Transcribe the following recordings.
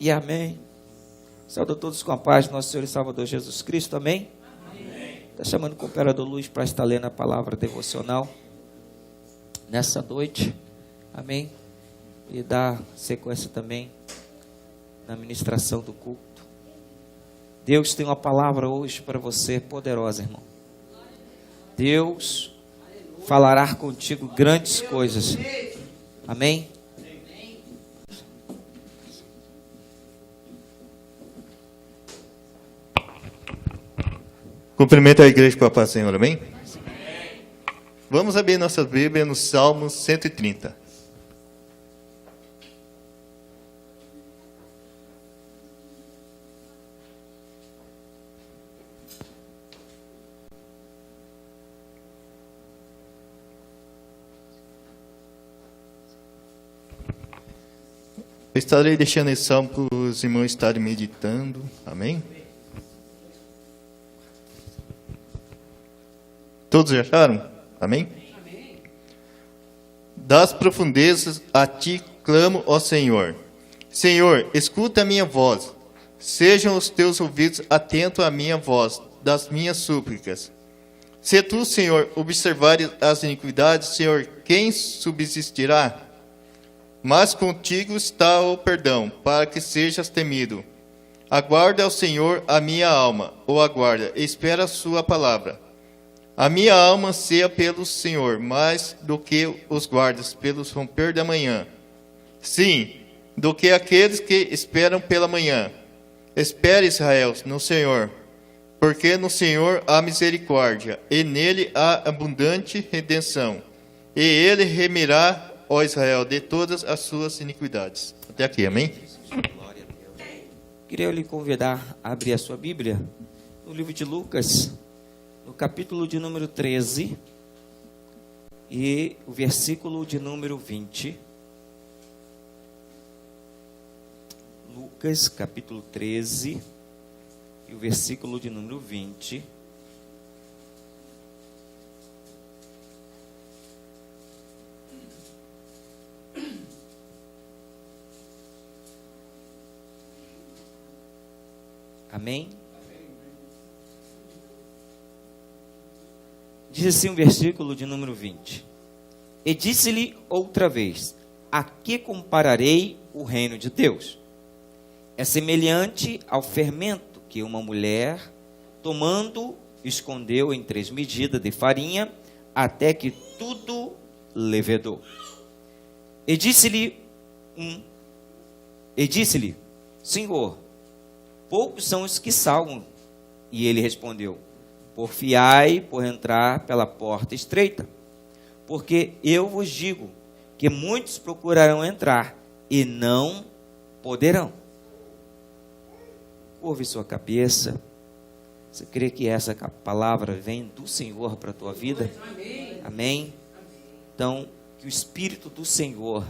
e amém. Saúdo a todos com a paz do nosso Senhor e Salvador Jesus Cristo, amém? Está chamando o cooperador Luiz para estar lendo a palavra devocional nessa noite, amém? E dar sequência também na ministração do culto. Deus tem uma palavra hoje para você poderosa, irmão. Deus falará contigo grandes coisas, amém? Cumprimento a igreja com a paz do Senhor, amém? Vamos abrir nossa Bíblia no Salmo 130. Eu estarei deixando esse salmo para os irmãos estarem meditando, amém? Todos acharam? Amém? Amém? Das profundezas a ti clamo, ó Senhor. Senhor, escuta a minha voz. Sejam os teus ouvidos atentos à minha voz, das minhas súplicas. Se tu, Senhor, observares as iniquidades, Senhor, quem subsistirá? Mas contigo está o perdão, para que sejas temido. Aguarda ao Senhor a minha alma, ou aguarda, espera a sua palavra. A minha alma anseia pelo Senhor, mais do que os guardas pelos romper da manhã. Sim, do que aqueles que esperam pela manhã. Espere, Israel, no Senhor, porque no Senhor há misericórdia, e nele há abundante redenção. E ele remirá, ó Israel, de todas as suas iniquidades. Até aqui, amém? Glória a Deus. Queria lhe convidar a abrir a sua Bíblia no livro de Lucas, no capítulo de número 13 e o versículo de número 20. Lucas, capítulo 13 e o versículo de número 20. Amém? Diz assim o versículo de número 20. E disse-lhe outra vez: a que compararei o reino de Deus? É semelhante ao fermento que uma mulher, tomando, escondeu em 3 medidas de farinha, até que tudo levedou. E disse-lhe, Senhor, poucos são os que salvam. E ele respondeu: porfiai por entrar pela porta estreita, porque eu vos digo que muitos procurarão entrar e não poderão. Curve sua cabeça. Você crê que essa palavra vem do Senhor para a tua vida? Amém? Então, que o Espírito do Senhor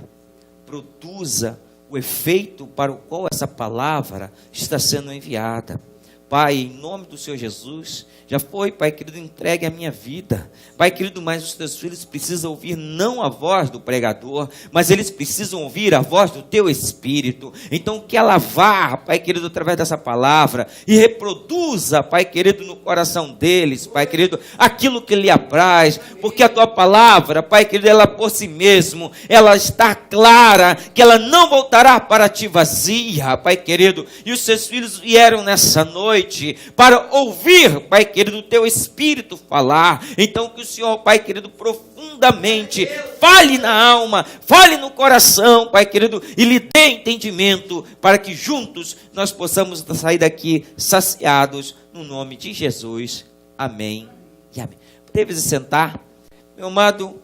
produza o efeito para o qual essa palavra está sendo enviada. Pai, em nome do Senhor Jesus, já foi, Pai querido, entregue a minha vida. Pai querido, mas os teus filhos precisam ouvir não a voz do pregador, mas eles precisam ouvir a voz do teu Espírito. Então, que ela vá, Pai querido, através dessa palavra e reproduza, Pai querido, no coração deles, Pai querido, aquilo que lhe apraz, porque a tua palavra, Pai querido, ela por si mesmo, ela está clara, que ela não voltará para ti vazia, Pai querido, e os seus filhos vieram nessa noite para ouvir, Pai querido, o teu Espírito falar. Então que o Senhor, Pai querido, profundamente fale na alma, fale no coração, Pai querido, e lhe dê entendimento, para que juntos nós possamos sair daqui saciados, no nome de Jesus, amém e amém. Deve se sentar. Meu amado,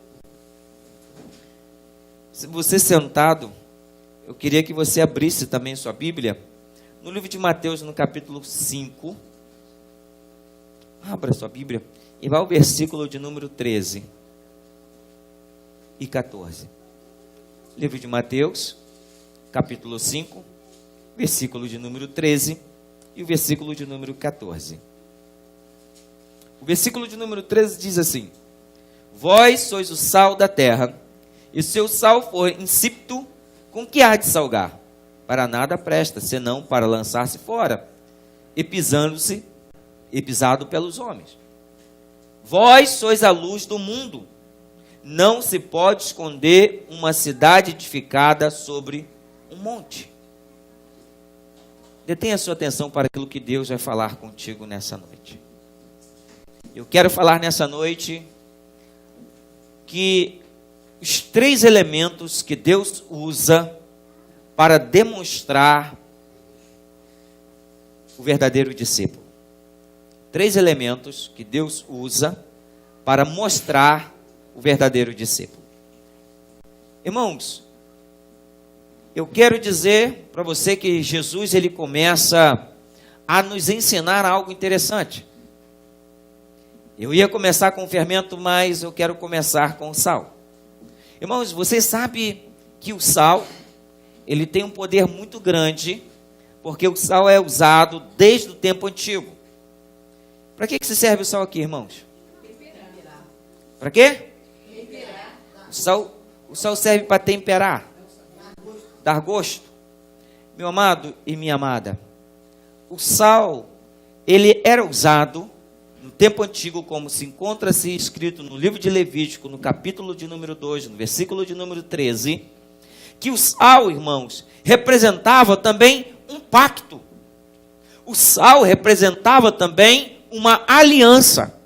se você sentado, eu queria que você abrisse também sua Bíblia no livro de Mateus, no capítulo 5, abra sua Bíblia e vá ao versículo de número 13 e 14. Livro de Mateus, capítulo 5, versículo de número 13 e o versículo de número 14. O versículo de número 13 diz assim: vós sois o sal da terra, e se o sal for insípido, com que há de salgar? para nada presta, senão para lançar-se fora, e pisado pelos homens. Vós sois a luz do mundo. Não se pode esconder uma cidade edificada sobre um monte. Detenha sua atenção para aquilo que Deus vai falar contigo nessa noite. Eu quero falar nessa noite que os 3 elementos que Deus usa para demonstrar o verdadeiro discípulo. 3 elementos que Deus usa para mostrar o verdadeiro discípulo. Irmãos, eu quero dizer para você que Jesus, ele começa a nos ensinar algo interessante. Eu ia começar com o fermento, mas eu quero começar com o sal. Irmãos, você sabe que o sal, ele tem um poder muito grande, porque o sal é usado desde o tempo antigo. Para que se serve o sal aqui, irmãos? Para quê? O sal serve para temperar, dar gosto. Meu amado e minha amada, o sal, ele era usado no tempo antigo, como se encontra-se escrito no livro de Levítico, no capítulo de número 2, no versículo de número 13, que o sal, irmãos, representava também um pacto. O sal representava também uma aliança.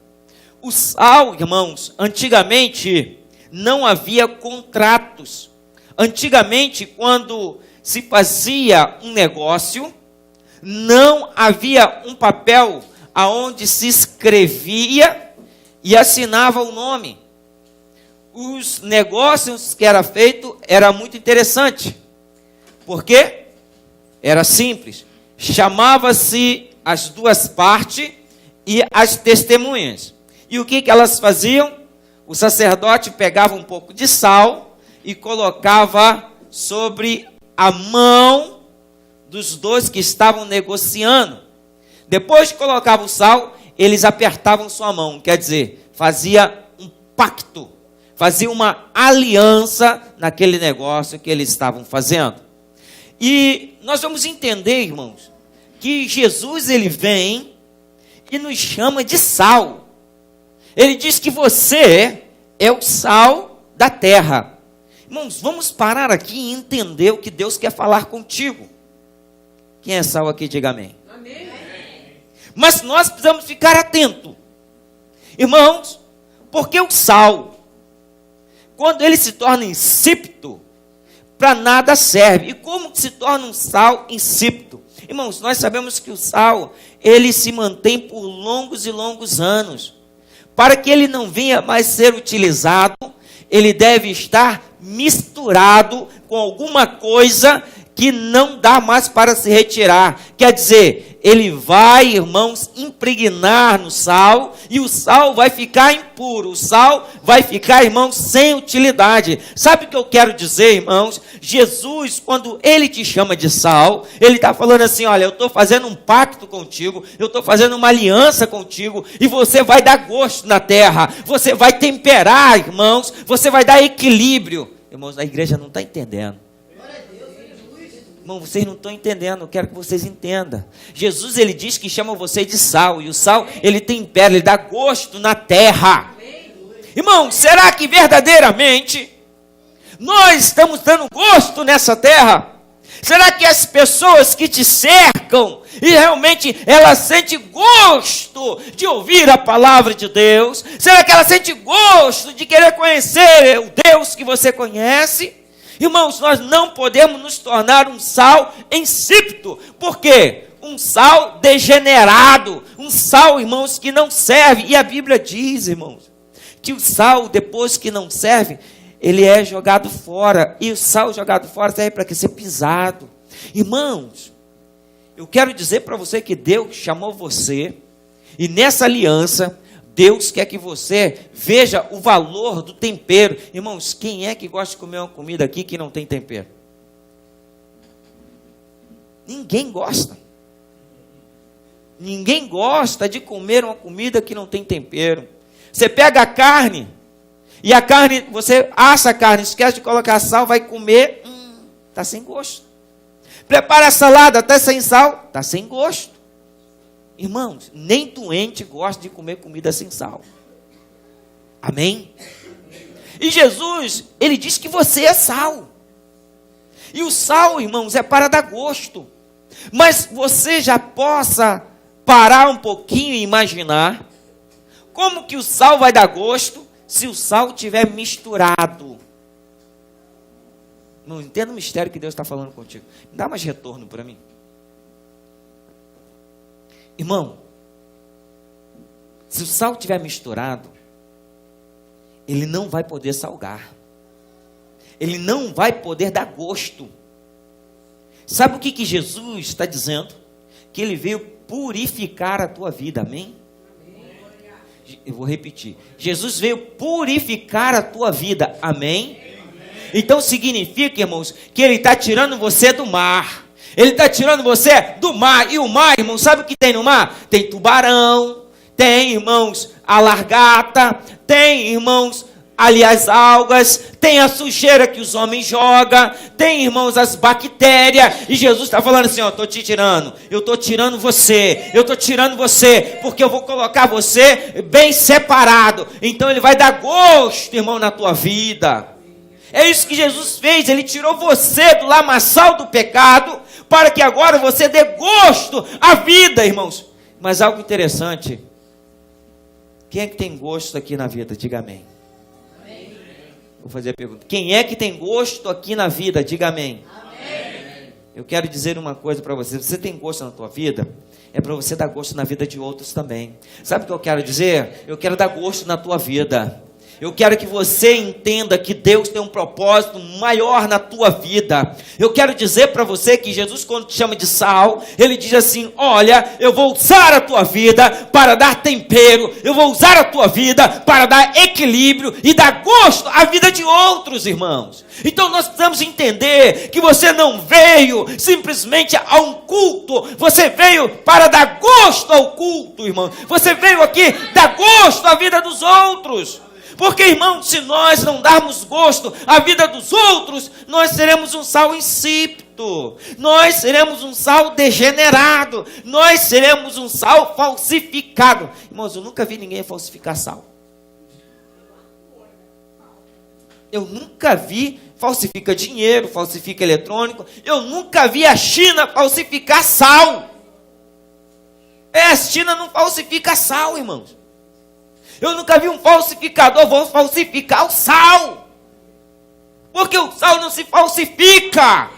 O sal, irmãos, antigamente não havia contratos. Antigamente, quando se fazia um negócio, não havia um papel aonde se escrevia e assinava o nome. Os negócios que era feito era muito interessante. Por quê? Era simples. Chamava-se as 2 partes e as testemunhas. E o que elas faziam? O sacerdote pegava um pouco de sal e colocava sobre a mão dos 2 que estavam negociando. Depois que colocava o sal, eles apertavam sua mão. Quer dizer, fazia um pacto, fazia uma aliança naquele negócio que eles estavam fazendo. E nós vamos entender, irmãos, que Jesus, ele vem e nos chama de sal. Ele diz que você é o sal da terra. Irmãos, vamos parar aqui e entender o que Deus quer falar contigo. Quem é sal aqui, diga amém. Amém. Mas nós precisamos ficar atentos. Irmãos, porque o sal, quando ele se torna insípido, para nada serve. E como que se torna um sal insípido? Irmãos, nós sabemos que o sal, ele se mantém por longos e longos anos. Para que ele não venha mais ser utilizado, ele deve estar misturado com alguma coisa que não dá mais para se retirar. Quer dizer, ele vai, irmãos, impregnar no sal, e o sal vai ficar impuro, o sal vai ficar, irmãos, sem utilidade. Sabe o que eu quero dizer, irmãos? Jesus, quando ele te chama de sal, ele está falando assim, olha, eu estou fazendo um pacto contigo, eu estou fazendo uma aliança contigo, e você vai dar gosto na terra, você vai temperar, irmãos, você vai dar equilíbrio. Irmãos, a igreja não está entendendo. Irmão, vocês não estão entendendo, eu quero que vocês entendam. Jesus, ele diz que chama você de sal, e o sal, ele tempera, ele dá gosto na terra. Irmão, será que verdadeiramente nós estamos dando gosto nessa terra? Será que as pessoas que te cercam, e realmente elas sentem gosto de ouvir a palavra de Deus? Será que elas sentem gosto de querer conhecer o Deus que você conhece? Irmãos, nós não podemos nos tornar um sal insípido. Por quê? Um sal degenerado. Um sal, irmãos, que não serve. E a Bíblia diz, irmãos, que o sal, depois que não serve, ele é jogado fora. E o sal jogado fora serve para quê? Ser pisado. Irmãos, eu quero dizer para você que Deus chamou você. E nessa aliança, Deus quer que você veja o valor do tempero. Irmãos, quem é que gosta de comer uma comida aqui que não tem tempero? Ninguém gosta. Ninguém gosta de comer uma comida que não tem tempero. Você pega a carne, e a carne, você assa a carne, esquece de colocar sal, vai comer, está sem gosto. Prepara a salada, está sem sal, está sem gosto. Irmãos, nem doente gosta de comer comida sem sal. Amém? E Jesus, ele diz que você é sal. E o sal, irmãos, é para dar gosto. Mas você já possa parar um pouquinho e imaginar como que o sal vai dar gosto se o sal estiver misturado. Não entendo o mistério que Deus está falando contigo. Me dá mais retorno para mim. Irmão, se o sal estiver misturado, ele não vai poder salgar. Ele não vai poder dar gosto. Sabe o que Jesus está dizendo? Que ele veio purificar a tua vida, amém? Eu vou repetir. Jesus veio purificar a tua vida, amém? Então significa, irmãos, que ele está tirando você do mar. Ele está tirando você do mar. E o mar, irmãos, sabe o que tem no mar? Tem tubarão, tem, irmãos, a largata, tem, irmãos, ali as algas, tem a sujeira que os homens jogam, tem, irmãos, as bactérias, e Jesus está falando assim, ó, estou te tirando, eu estou tirando você, porque eu vou colocar você bem separado, então ele vai dar gosto, irmão, na tua vida. É isso que Jesus fez, ele tirou você do lamaçal do pecado, para que agora você dê gosto à vida, irmãos. Mas algo interessante, quem é que tem gosto aqui na vida? Diga amém. Vou fazer a pergunta. Quem é que tem gosto aqui na vida? Diga amém. Amém. Eu quero dizer uma coisa para você. Você tem gosto na tua vida? É para você dar gosto na vida de outros também. Sabe o que eu quero dizer? Eu quero dar gosto na tua vida. Eu quero que você entenda que Deus tem um propósito maior na tua vida. Eu quero dizer para você que Jesus, quando te chama de sal, ele diz assim, olha, eu vou usar a tua vida para dar tempero, eu vou usar a tua vida para dar equilíbrio e dar gosto à vida de outros, irmãos. Então nós precisamos entender que você não veio simplesmente a um culto, você veio para dar gosto ao culto, irmão. Você veio aqui dar gosto à vida dos outros. Porque, irmão, se nós não darmos gosto à vida dos outros, nós seremos um sal insípido, nós seremos um sal degenerado, nós seremos um sal falsificado. Irmãos, eu nunca vi ninguém falsificar sal. Eu nunca vi, falsifica dinheiro, falsifica eletrônico, eu nunca vi a China falsificar sal. A China não falsifica sal, irmãos. Eu nunca vi um falsificador, vou falsificar o sal. Porque o sal não se falsifica.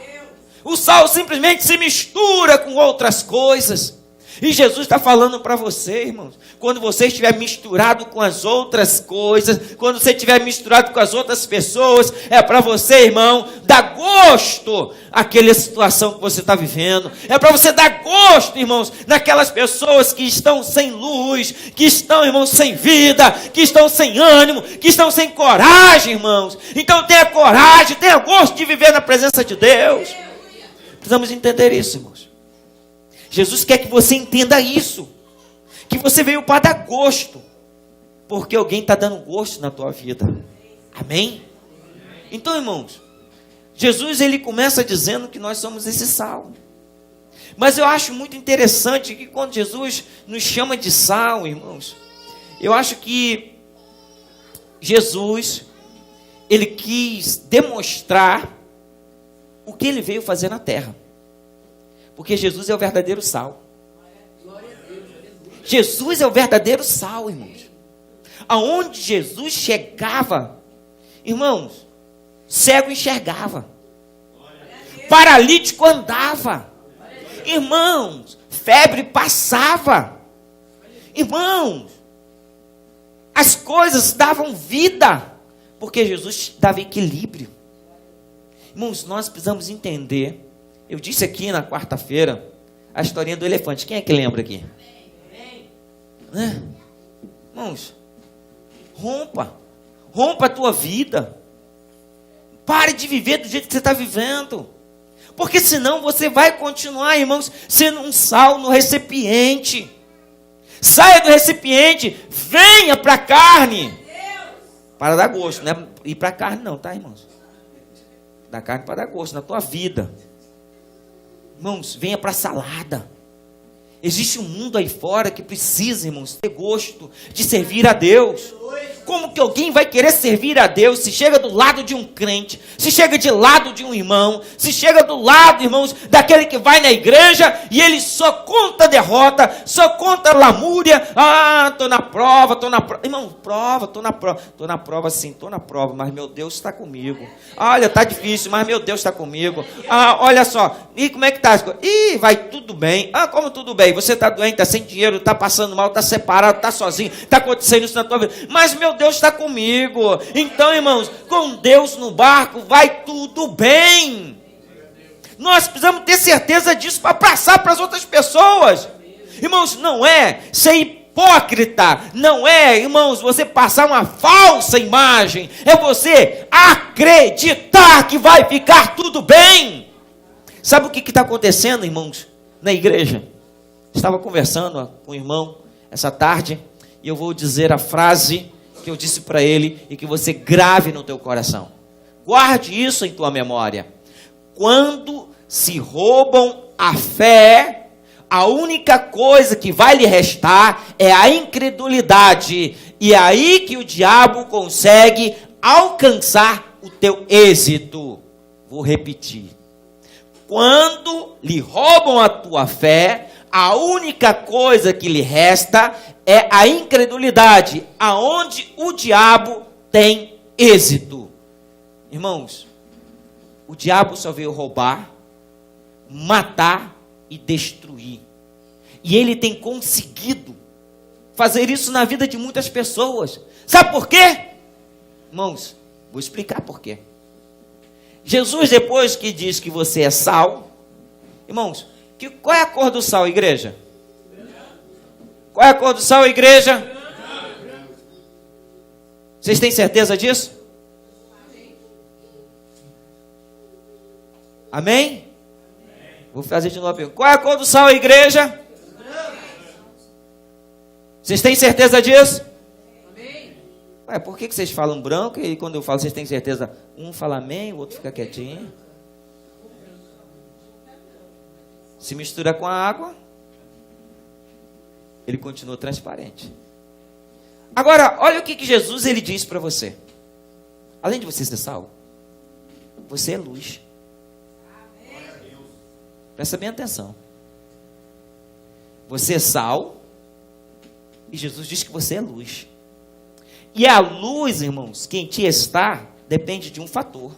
O sal simplesmente se mistura com outras coisas. E Jesus está falando para você, irmãos, quando você estiver misturado com as outras coisas, quando você estiver misturado com as outras pessoas, é para você, irmão, dar gosto àquela situação que você está vivendo. É para você dar gosto, irmãos, naquelas pessoas que estão sem luz, que estão, irmãos, sem vida, que estão sem ânimo, que estão sem coragem, irmãos. Então tenha coragem, tenha gosto de viver na presença de Deus. Precisamos entender isso, irmãos. Jesus quer que você entenda isso, que você veio para dar gosto, porque alguém está dando gosto na tua vida, amém? Então, irmãos, Jesus ele começa dizendo que nós somos esse sal, mas eu acho muito interessante que quando Jesus nos chama de sal, irmãos, eu acho que Jesus, ele quis demonstrar o que ele veio fazer na terra. Porque Jesus é o verdadeiro sal. Jesus é o verdadeiro sal, irmãos. Aonde Jesus chegava, irmãos, cego enxergava, paralítico andava, irmãos, febre passava, irmãos, as coisas davam vida, porque Jesus dava equilíbrio. Irmãos, nós precisamos entender. Eu disse aqui na quarta-feira a historinha do elefante. Quem é que lembra aqui? Né? Irmãos, rompa a tua vida. Pare de viver do jeito que você está vivendo. Porque senão você vai continuar, irmãos, sendo um sal no recipiente. Saia do recipiente, venha para a carne. Para dar gosto, não é ir para a carne não, tá, irmãos? Da carne para dar gosto na tua vida. Irmãos, venha para a salada. Existe um mundo aí fora que precisa, irmãos, ter gosto de servir a Deus. Como que alguém vai querer servir a Deus se chega do lado de um crente, se chega de lado de um irmão, se chega do lado, irmãos, daquele que vai na igreja e ele só conta derrota, só conta lamúria. Estou na prova, Irmão, estou na prova sim, estou na prova, mas meu Deus está comigo. Olha, está difícil, mas meu Deus está comigo. Olha só, e como é que está? Vai tudo bem. Como tudo bem? Você está doente, está sem dinheiro, está passando mal, está separado, está sozinho, está acontecendo isso na tua vida. Mas meu Deus está comigo. Então, irmãos, com Deus no barco vai tudo bem. Nós precisamos ter certeza disso para passar para as outras pessoas. Irmãos, não é ser hipócrita, não é, irmãos, você passar uma falsa imagem, é você acreditar que vai ficar tudo bem. Sabe o que está acontecendo, irmãos, na igreja? Estava conversando com o irmão essa tarde e eu vou dizer a frase que eu disse para ele e que você grave no teu coração. Guarde isso em tua memória. Quando se roubam a fé, a única coisa que vai lhe restar é a incredulidade. E é aí que o diabo consegue alcançar o teu êxito. Vou repetir. Quando lhe roubam a tua fé, a única coisa que lhe resta é a incredulidade, aonde o diabo tem êxito. Irmãos, o diabo só veio roubar, matar e destruir. E ele tem conseguido fazer isso na vida de muitas pessoas. Sabe por quê? Irmãos, vou explicar por quê. Jesus, depois que diz que você é sal, irmãos, qual é a cor do sal, igreja? Qual é a cor do sal, igreja? Vocês têm certeza disso? Amém? Vou fazer de novo a pergunta. Qual é a cor do sal, igreja? Vocês têm certeza disso? Ué, por que vocês falam branco e quando eu falo vocês têm certeza? Um fala amém, o outro fica quietinho. Se mistura com a água, ele continua transparente. Agora, olha o que Jesus ele diz para você. Além de você ser sal, você é luz. Presta bem atenção. Você é sal e Jesus diz que você é luz. E a luz, irmãos, que em ti está, depende de um fator.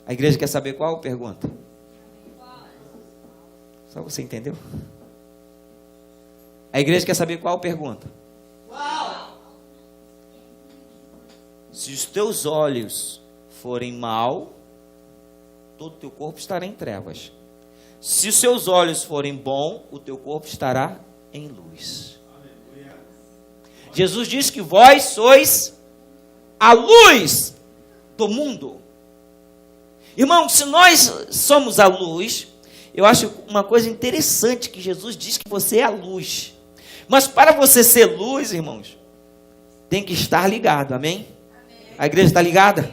A igreja quer saber qual? Pergunta. Só você entendeu? A igreja quer saber qual? Pergunta. Se os teus olhos forem mau, todo o teu corpo estará em trevas. Se os seus olhos forem bons, o teu corpo estará em luz. Jesus diz que vós sois a luz do mundo. Irmão, se nós somos a luz, eu acho uma coisa interessante que Jesus diz que você é a luz. Mas para você ser luz, irmãos, tem que estar ligado, amém? A igreja está ligada?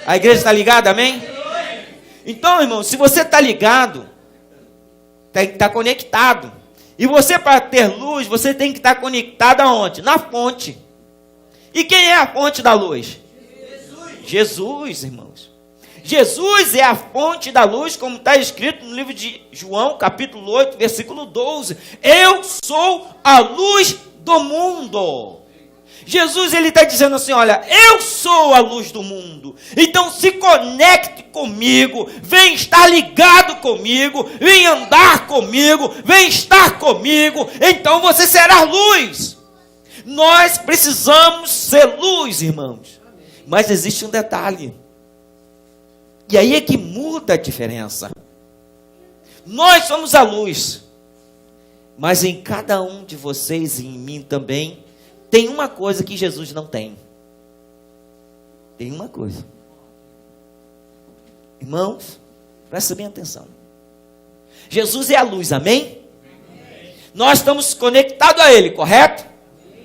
A igreja está ligada, amém? Então, irmão, se você está ligado, está conectado. E você, para ter luz, você tem que estar conectado aonde? Na fonte. E quem é a fonte da luz? Jesus, irmãos. Jesus é a fonte da luz, como está escrito no livro de João, capítulo 8, versículo 12. Eu sou a luz do mundo. Jesus, ele está dizendo assim, olha, eu sou a luz do mundo. Então se conecte comigo, vem estar ligado comigo, vem andar comigo, vem estar comigo, então você será luz. Nós precisamos ser luz, irmãos. Mas existe um detalhe. E aí é que muda a diferença. Nós somos a luz. Mas em cada um de vocês e em mim também, tem uma coisa que Jesus não tem. Tem uma coisa. Irmãos, presta bem atenção. Jesus é a luz, amém? Amém. Nós estamos conectados a Ele, correto?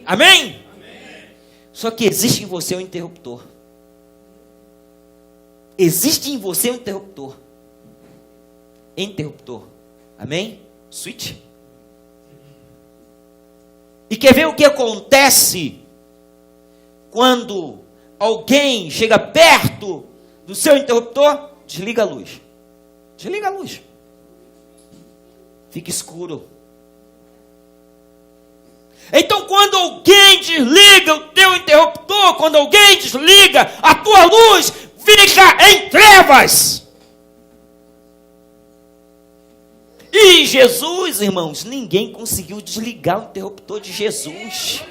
Amém? Amém? Só que existe em você um interruptor. Existe em você um interruptor. interruptor. Amém? Switch. E quer ver o que acontece quando alguém chega perto do seu interruptor? Desliga a luz. Desliga a luz. Fica escuro. Então, quando alguém desliga o teu interruptor, quando alguém desliga a tua luz, fica em trevas. E Jesus, irmãos, ninguém conseguiu desligar o interruptor de Jesus.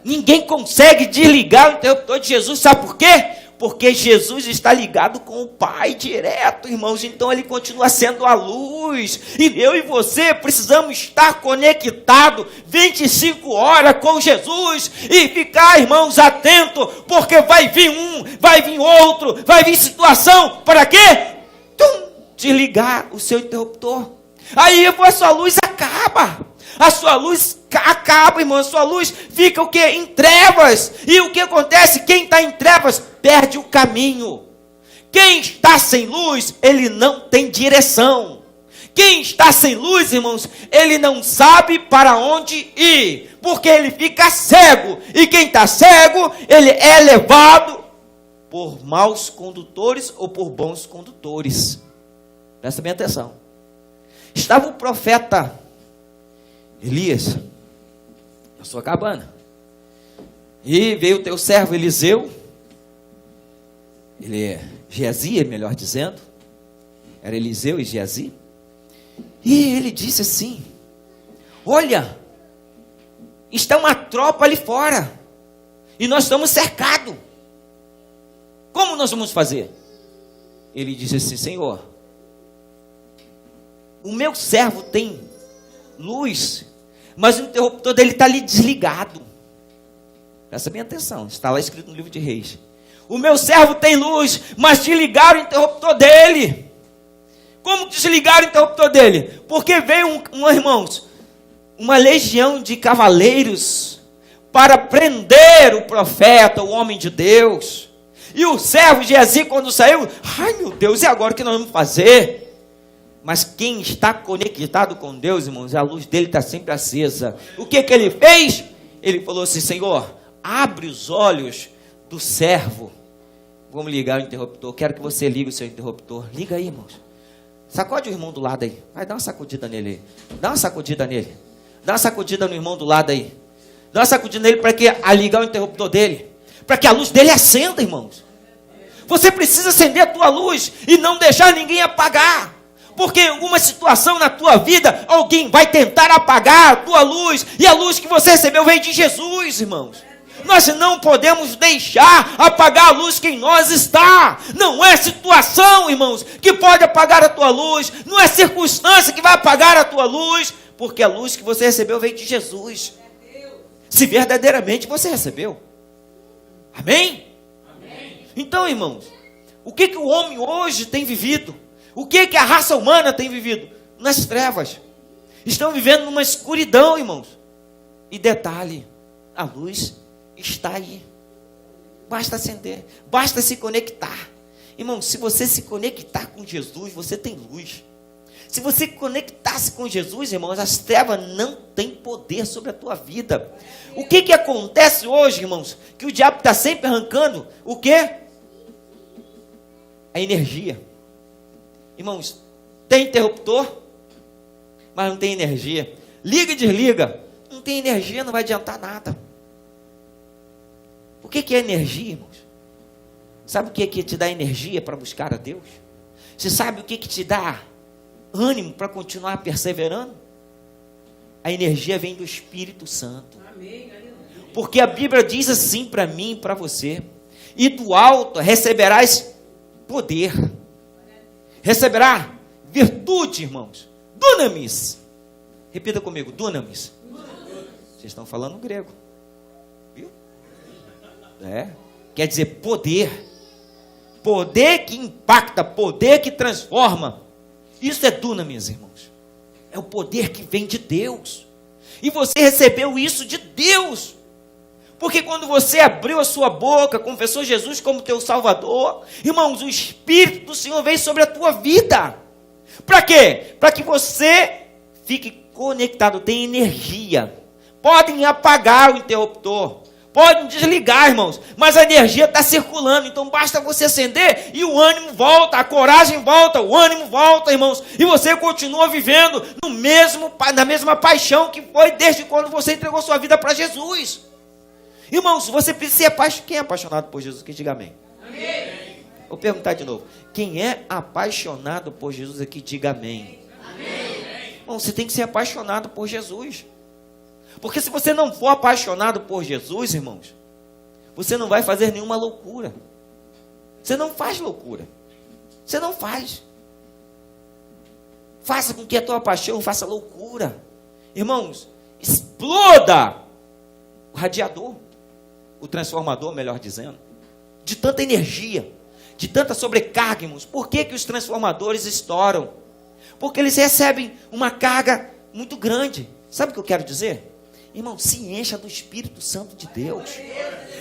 Ninguém consegue desligar o interruptor de Jesus, sabe por quê? Porque Jesus está ligado com o Pai direto, irmãos. Então ele continua sendo a luz. E eu e você precisamos estar conectados 25 horas com Jesus. E ficar, irmãos, atentos. Porque vai vir um, vai vir outro, vai vir situação. Para quê? Desligar o seu interruptor. Aí a sua luz acaba. A sua luz acaba, irmão. A sua luz fica o quê? Em trevas. E o que acontece? Quem está em trevas perde o caminho. Quem está sem luz, ele não tem direção. Quem está sem luz, irmãos, ele não sabe para onde ir. Porque ele fica cego. E quem está cego, ele é levado por maus condutores ou por bons condutores. Presta bem atenção. Estava o profeta Elias na sua cabana. E veio o teu servo Eliseu. Ele é Geazi, melhor dizendo. Era Eliseu e Geazi. E ele disse assim: olha, está uma tropa ali fora. E nós estamos cercados. Como nós vamos fazer? Ele disse assim: Senhor, o meu servo tem luz, mas o interruptor dele está ali desligado. Presta bem atenção, está lá escrito no livro de Reis. O meu servo tem luz, mas desligaram o interruptor dele. Como desligaram o interruptor dele? Porque veio irmãos, uma legião de cavaleiros para prender o profeta, o homem de Deus. E o servo Geazi, quando saiu, ai meu Deus, e agora o que nós vamos fazer? Mas quem está conectado com Deus, irmãos, a luz dele está sempre acesa. O que ele fez? Ele falou assim: Senhor, abre os olhos do servo. Vamos ligar o interruptor. Quero que você ligue o seu interruptor. Liga aí, irmãos. Sacode o irmão do lado aí. Vai, dá uma sacudida nele aí. Dá uma sacudida nele. Dá uma sacudida no irmão do lado aí. Dá uma sacudida nele para que a ligar o interruptor dele. Para que a luz dele acenda, irmãos. Você precisa acender a tua luz e não deixar ninguém apagar. Porque em alguma situação na tua vida, alguém vai tentar apagar a tua luz. E a luz que você recebeu veio de Jesus, irmãos. Nós não podemos deixar apagar a luz que em nós está. Não é situação, irmãos, que pode apagar a tua luz. Não é circunstância que vai apagar a tua luz. Porque a luz que você recebeu veio de Jesus. Se verdadeiramente você recebeu. Amém? Amém. Então, irmãos, o que o homem hoje tem vivido? O que a raça humana tem vivido? Nas trevas. Estão vivendo numa escuridão, irmãos. E detalhe, a luz está aí. Basta acender, basta se conectar. Irmãos, se você se conectar com Jesus, você tem luz. Se você conectar-se com Jesus, irmãos, as trevas não têm poder sobre a tua vida. O que acontece hoje, irmãos? Que o diabo está sempre arrancando o quê? A energia. Irmãos, tem interruptor, mas não tem energia. Liga e desliga. Não tem energia, não vai adiantar nada. O que é energia, irmãos? Sabe o que te dá energia para buscar a Deus? Você sabe o que te dá ânimo para continuar perseverando? A energia vem do Espírito Santo. Porque a Bíblia diz assim para mim e para você: e do alto receberás poder. Receberá virtude, irmãos. Dunamis. Repita comigo, dunamis. Vocês estão falando grego. Viu? Quer dizer poder. Poder que impacta, poder que transforma. Isso é dunamis, irmãos. É o poder que vem de Deus. E você recebeu isso de Deus. Porque quando você abriu a sua boca, confessou Jesus como teu Salvador, irmãos, o Espírito do Senhor veio sobre a tua vida. Para quê? Para que você fique conectado, tenha energia. Podem apagar o interruptor, podem desligar, irmãos, mas a energia está circulando, então basta você acender e o ânimo volta, a coragem volta, o ânimo volta, irmãos, e você continua vivendo na mesma paixão que foi desde quando você entregou sua vida para Jesus. Irmãos, você precisa ser apaixonado. Quem é apaixonado por Jesus? Que diga amém. Amém. Vou perguntar de novo. Quem é apaixonado por Jesus aqui, diga amém. Amém. Irmão, você tem que ser apaixonado por Jesus. Porque se você não for apaixonado por Jesus, irmãos, você não vai fazer nenhuma loucura. Você não faz loucura. Você não faz. Faça com que a tua paixão faça loucura. Irmãos, exploda o radiador, o transformador, melhor dizendo, de tanta energia, de tanta sobrecarga, irmãos. Por que os transformadores estouram? Porque eles recebem uma carga muito grande. Sabe o que eu quero dizer? Irmão, se encha do Espírito Santo de Deus.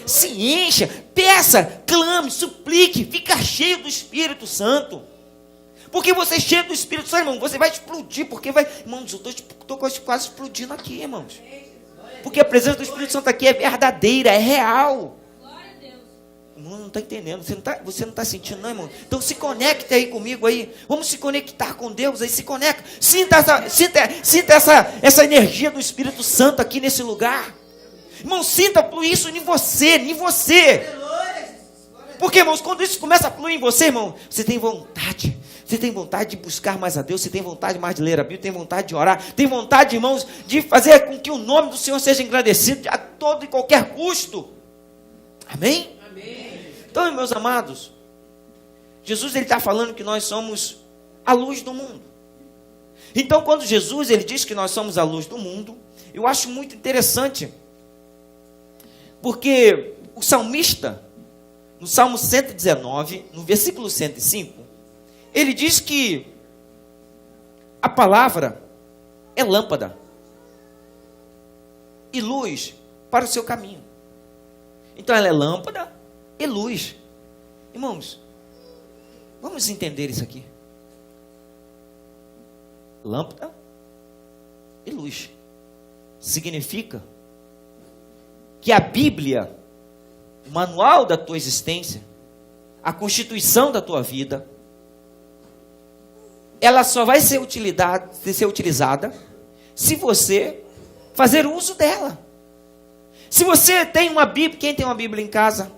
Se encha, peça, clame, suplique, fica cheio do Espírito Santo. Porque você é cheio do Espírito Santo, irmão, você vai explodir, porque vai... Irmãos, eu estou quase explodindo aqui, irmãos. Porque a presença do Espírito Santo aqui é verdadeira, é real. Irmão, não está entendendo, você não está sentindo, não, irmão? Então se conecte aí comigo aí. Vamos se conectar com Deus aí, se conecta. Sinta essa energia do Espírito Santo aqui nesse lugar. Irmão, sinta fluir isso em você. Porque, irmãos, quando isso começa a fluir em você, irmão, você tem vontade. Você tem vontade de buscar mais a Deus, você tem vontade mais de ler a Bíblia, tem vontade de orar, tem vontade, irmãos, de fazer com que o nome do Senhor seja engrandecido a todo e qualquer custo. Amém? Então, meus amados, Jesus ele está falando que nós somos a luz do mundo. Então, quando Jesus ele diz que nós somos a luz do mundo, eu acho muito interessante, porque o salmista, no Salmo 119, no versículo 105, ele diz que a palavra é lâmpada e luz para o seu caminho. Então, ela é lâmpada e luz. Irmãos, vamos entender isso aqui. Lâmpada e luz significa que a Bíblia, o manual da tua existência, a constituição da tua vida, ela só vai ser utilizada se você fazer uso dela. Se você tem uma Bíblia, quem tem uma Bíblia em casa?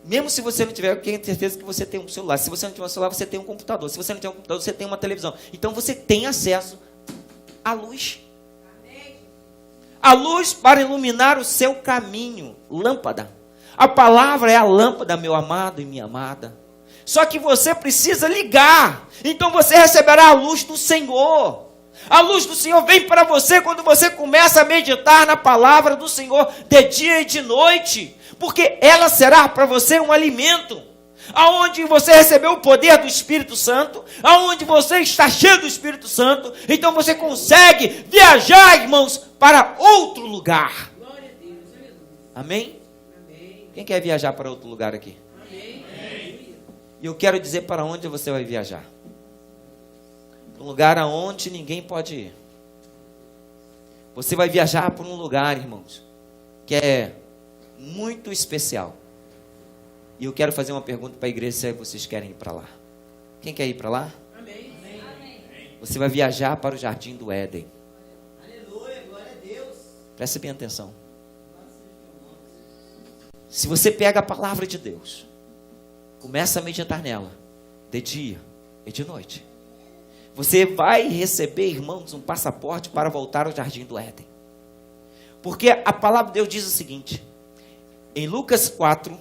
Mesmo se você não tiver, eu tenho certeza que você tem um celular. Se você não tiver um celular, você tem um computador. Se você não tiver um computador, você tem uma televisão. Então você tem acesso à luz. A luz para iluminar o seu caminho. Lâmpada. A palavra é a lâmpada, meu amado e minha amada. Só que você precisa ligar. Então você receberá a luz do Senhor. A luz do Senhor vem para você quando você começa a meditar na palavra do Senhor de dia e de noite. Porque ela será para você um alimento. Aonde você recebeu o poder do Espírito Santo, aonde você está cheio do Espírito Santo, então você consegue viajar, irmãos, para outro lugar. Amém? Quem quer viajar para outro lugar aqui? E eu quero dizer para onde você vai viajar. Um lugar aonde ninguém pode ir. Você vai viajar para um lugar, irmãos, que é muito especial. E eu quero fazer uma pergunta para a igreja, se vocês querem ir para lá. Quem quer ir para lá? Amém. Você vai viajar para o Jardim do Éden. Aleluia, glória a Deus. Preste bem atenção. Se você pega a palavra de Deus, começa a meditar nela, de dia e de noite, você vai receber, irmãos, um passaporte para voltar ao Jardim do Éden. Porque a palavra de Deus diz o seguinte, em Lucas 4,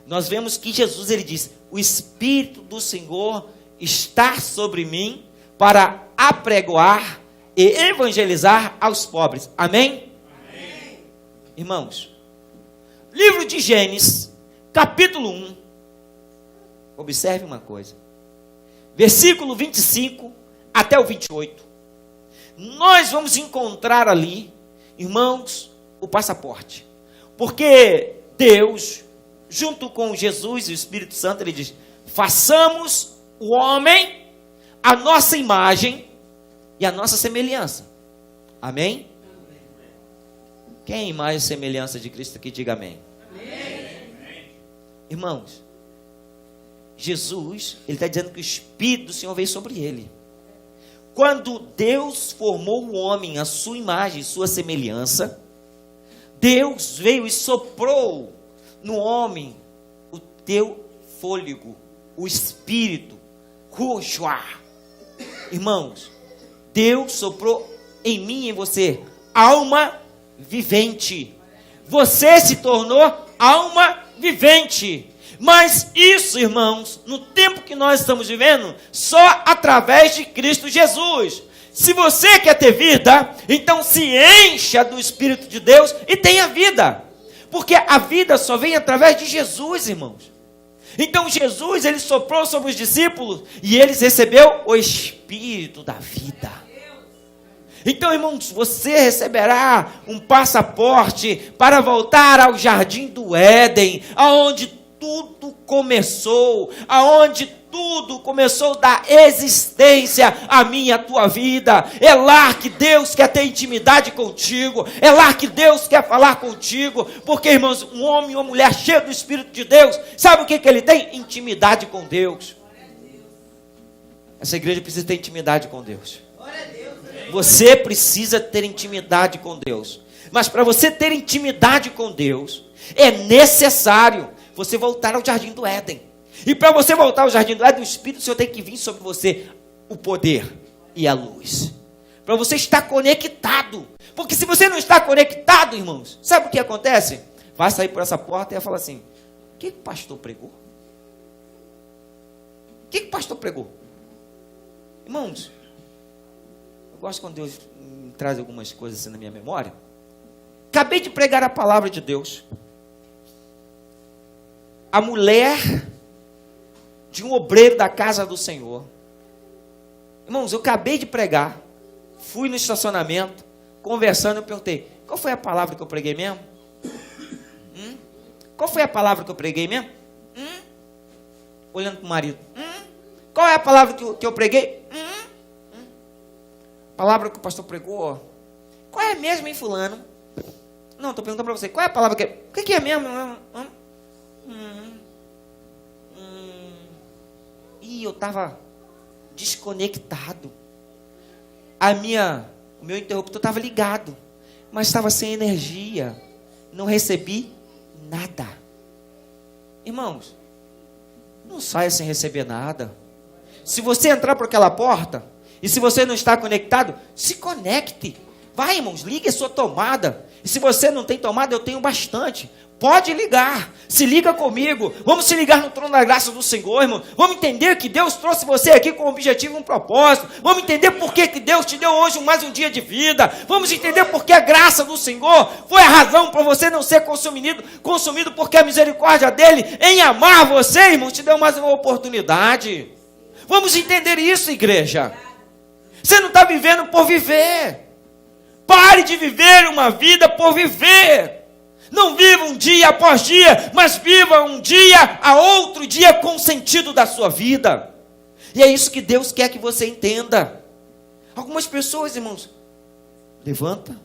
nós vemos que Jesus, ele diz, o Espírito do Senhor está sobre mim para apregoar e evangelizar aos pobres. Amém? Amém. Irmãos, livro de Gênesis, capítulo 1, observe uma coisa, versículo 25 até o 28, nós vamos encontrar ali, irmãos, o passaporte, porque Deus, junto com Jesus e o Espírito Santo, ele diz, façamos o homem a nossa imagem e a nossa semelhança. Amém? Quem é a imagem e semelhança de Cristo aqui, diga amém. Amém. Irmãos, Jesus, ele está dizendo que o Espírito do Senhor veio sobre ele. Quando Deus formou o homem à sua imagem e sua semelhança, Deus veio e soprou no homem o teu fôlego, o Espírito, Ruach. Irmãos, Deus soprou em mim e em você alma vivente. Você se tornou alma vivente. Mas isso, irmãos, no tempo que nós estamos vivendo, só através de Cristo Jesus. Se você quer ter vida, então se encha do Espírito de Deus e tenha vida. Porque a vida só vem através de Jesus, irmãos. Então Jesus, ele soprou sobre os discípulos e eles receberam o Espírito da vida. Então, irmãos, você receberá um passaporte para voltar ao jardim do Éden, aonde tudo começou, aonde tudo começou da existência, a minha, a tua vida. É lá que Deus quer ter intimidade contigo, é lá que Deus quer falar contigo, porque, irmãos, um homem e uma mulher cheio do Espírito de Deus, sabe o que ele tem? Intimidade com Deus. Essa igreja precisa ter intimidade com Deus. Você precisa ter intimidade com Deus. Mas para você ter intimidade com Deus, é necessário você voltar ao jardim do Éden. E para você voltar ao jardim do Éden, o Espírito do Senhor tem que vir sobre você o poder e a luz. Para você estar conectado. Porque se você não está conectado, irmãos, sabe o que acontece? Vai sair por essa porta e vai falar assim: o que o pastor pregou? O que o pastor pregou? Irmãos, eu gosto quando Deus me traz algumas coisas assim na minha memória. Acabei de pregar a palavra de Deus. A mulher de um obreiro da casa do Senhor. Irmãos, eu acabei de pregar. Fui no estacionamento, conversando, eu perguntei: qual foi a palavra que eu preguei mesmo? Qual foi a palavra que eu preguei mesmo? Olhando para o marido. Qual é a palavra que eu preguei? Palavra que o pastor pregou. Qual é mesmo, hein, fulano? Não, estou perguntando para você. Qual é a palavra que é? O que é mesmo? E eu estava desconectado. O meu interruptor estava ligado, mas estava sem energia. Não recebi nada. Irmãos, não saia sem receber nada. Se você entrar por aquela porta, e se você não está conectado, se conecte. Vai, irmãos, ligue a sua tomada. E se você não tem tomada, eu tenho bastante. Pode ligar, se liga comigo. Vamos se ligar no trono da graça do Senhor, irmão. Vamos entender que Deus trouxe você aqui com um objetivo, um propósito. Vamos entender por que Deus te deu hoje mais um dia de vida. Vamos entender por que a graça do Senhor foi a razão para você não ser consumido porque a misericórdia dele em amar você, irmão, te deu mais uma oportunidade. Vamos entender isso, igreja. Você não está vivendo por viver. Pare de viver uma vida por viver. Não viva um dia após dia, mas viva um dia a outro dia com o sentido da sua vida. E é isso que Deus quer que você entenda. Algumas pessoas, irmãos, levanta,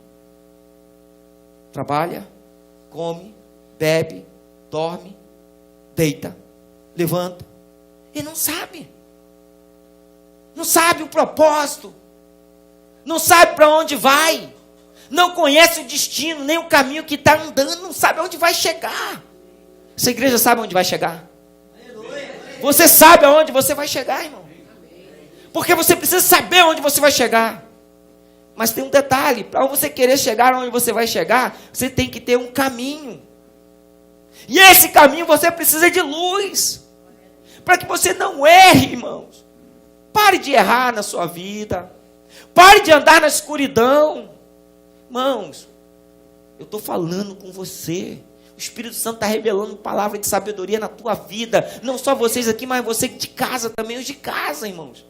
trabalha, come, bebe, dorme, deita, levanta e não sabe. Não sabe o propósito. Não sabe para onde vai. Não conhece o destino, nem o caminho que está andando, não sabe aonde vai chegar. Essa igreja sabe onde vai chegar? Você sabe aonde você vai chegar, irmão? Porque você precisa saber onde você vai chegar. Mas tem um detalhe: para você querer chegar onde você vai chegar, você tem que ter um caminho. E esse caminho você precisa de luz. Para que você não erre, irmãos. Pare de errar na sua vida. Pare de andar na escuridão. Irmãos, eu estou falando com você. O Espírito Santo está revelando palavra de sabedoria na tua vida. Não só vocês aqui, mas você de casa também, os de casa, irmãos.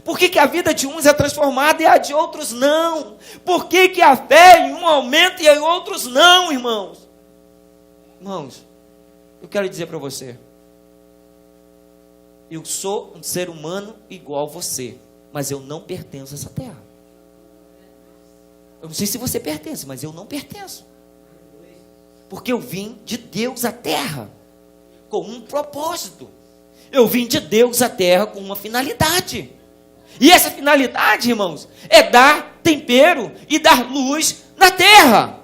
Por que a vida de uns é transformada e a de outros não? Por que a fé em um aumenta e em outros não, irmãos? Irmãos, eu quero dizer para você. eu sou um ser humano igual a você, mas eu não pertenço a essa terra. Eu não sei se você pertence, mas eu não pertenço. Porque eu vim de Deus à terra com um propósito. Eu vim de Deus à terra com uma finalidade. E essa finalidade, irmãos, é dar tempero e dar luz na terra.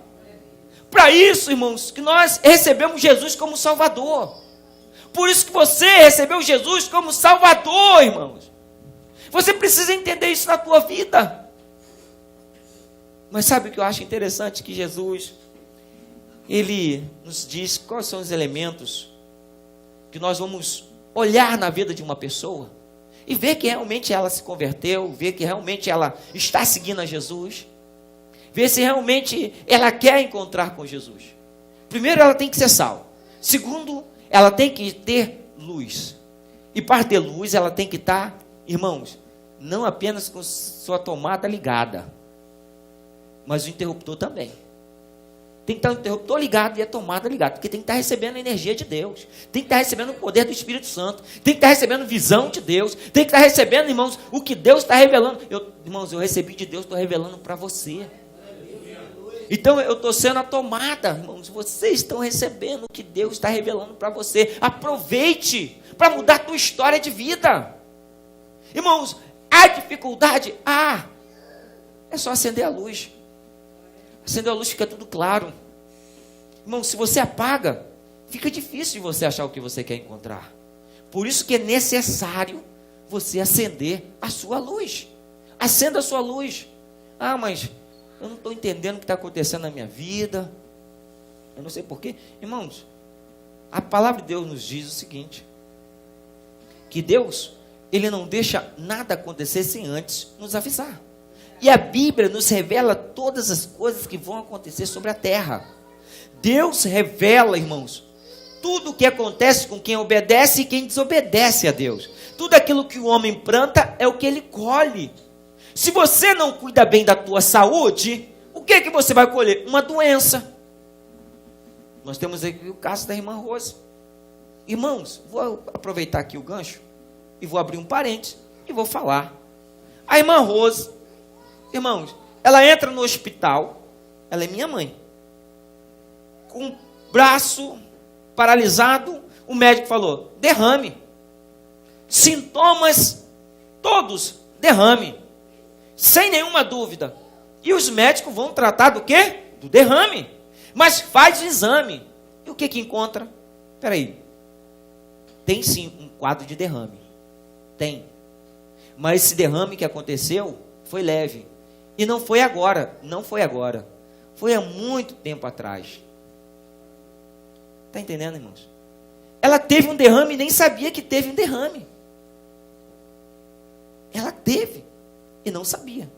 Para isso, irmãos, que nós recebemos Jesus como Salvador. Por isso que você recebeu Jesus como Salvador, irmãos. Você precisa entender isso na tua vida. Mas sabe o que eu acho interessante? Que Jesus, Ele nos diz quais são os elementos que nós vamos olhar na vida de uma pessoa e ver que realmente ela se converteu, ver que realmente ela está seguindo a Jesus, ver se realmente ela quer encontrar com Jesus. Primeiro, ela tem que ser sal. Segundo, ela tem que ter luz. E para ter luz, ela tem que estar, irmãos, não apenas com sua tomada ligada, mas o interruptor também. Tem que estar o interruptor ligado e a tomada ligada, porque tem que estar recebendo a energia de Deus, tem que estar recebendo o poder do Espírito Santo, tem que estar recebendo visão de Deus, tem que estar recebendo, irmãos, o que Deus está revelando. Irmãos, eu recebi de Deus, estou revelando para você. Então eu estou sendo a tomada, irmãos, vocês estão recebendo o que Deus está revelando para você. Aproveite para mudar a tua história de vida. Irmãos, há dificuldade? É só acender a luz. Acender a luz, fica tudo claro. Irmão, se você apaga, fica difícil de você achar o que você quer encontrar. Por isso que é necessário você acender a sua luz. Acenda a sua luz. Mas eu não estou entendendo o que está acontecendo na minha vida. Eu não sei porquê. Irmãos, a palavra de Deus nos diz o seguinte: que Deus, Ele não deixa nada acontecer sem antes nos avisar. E a Bíblia nos revela todas as coisas que vão acontecer sobre a terra. Deus revela, irmãos, tudo o que acontece com quem obedece e quem desobedece a Deus. Tudo aquilo que o homem planta é o que ele colhe. Se você não cuida bem da tua saúde, o que que você vai colher? Uma doença. Nós temos aqui o caso da irmã Rose. Irmãos, vou aproveitar aqui o gancho e vou abrir um parênteses e vou falar. A irmã Rose, irmãos, ela entra no hospital, ela é minha mãe, com o braço paralisado, o médico falou, derrame. Sintomas todos, derrame. Sem nenhuma dúvida. E os médicos vão tratar do quê? Do derrame. Mas faz o exame. E o que que encontra? Espera aí. Tem sim um quadro de derrame. Tem. Mas esse derrame que aconteceu foi leve. E não foi agora. Não foi agora. Foi há muito tempo atrás. Está entendendo, irmãos? Ela teve um derrame e nem sabia que teve um derrame. Ela teve e não sabia.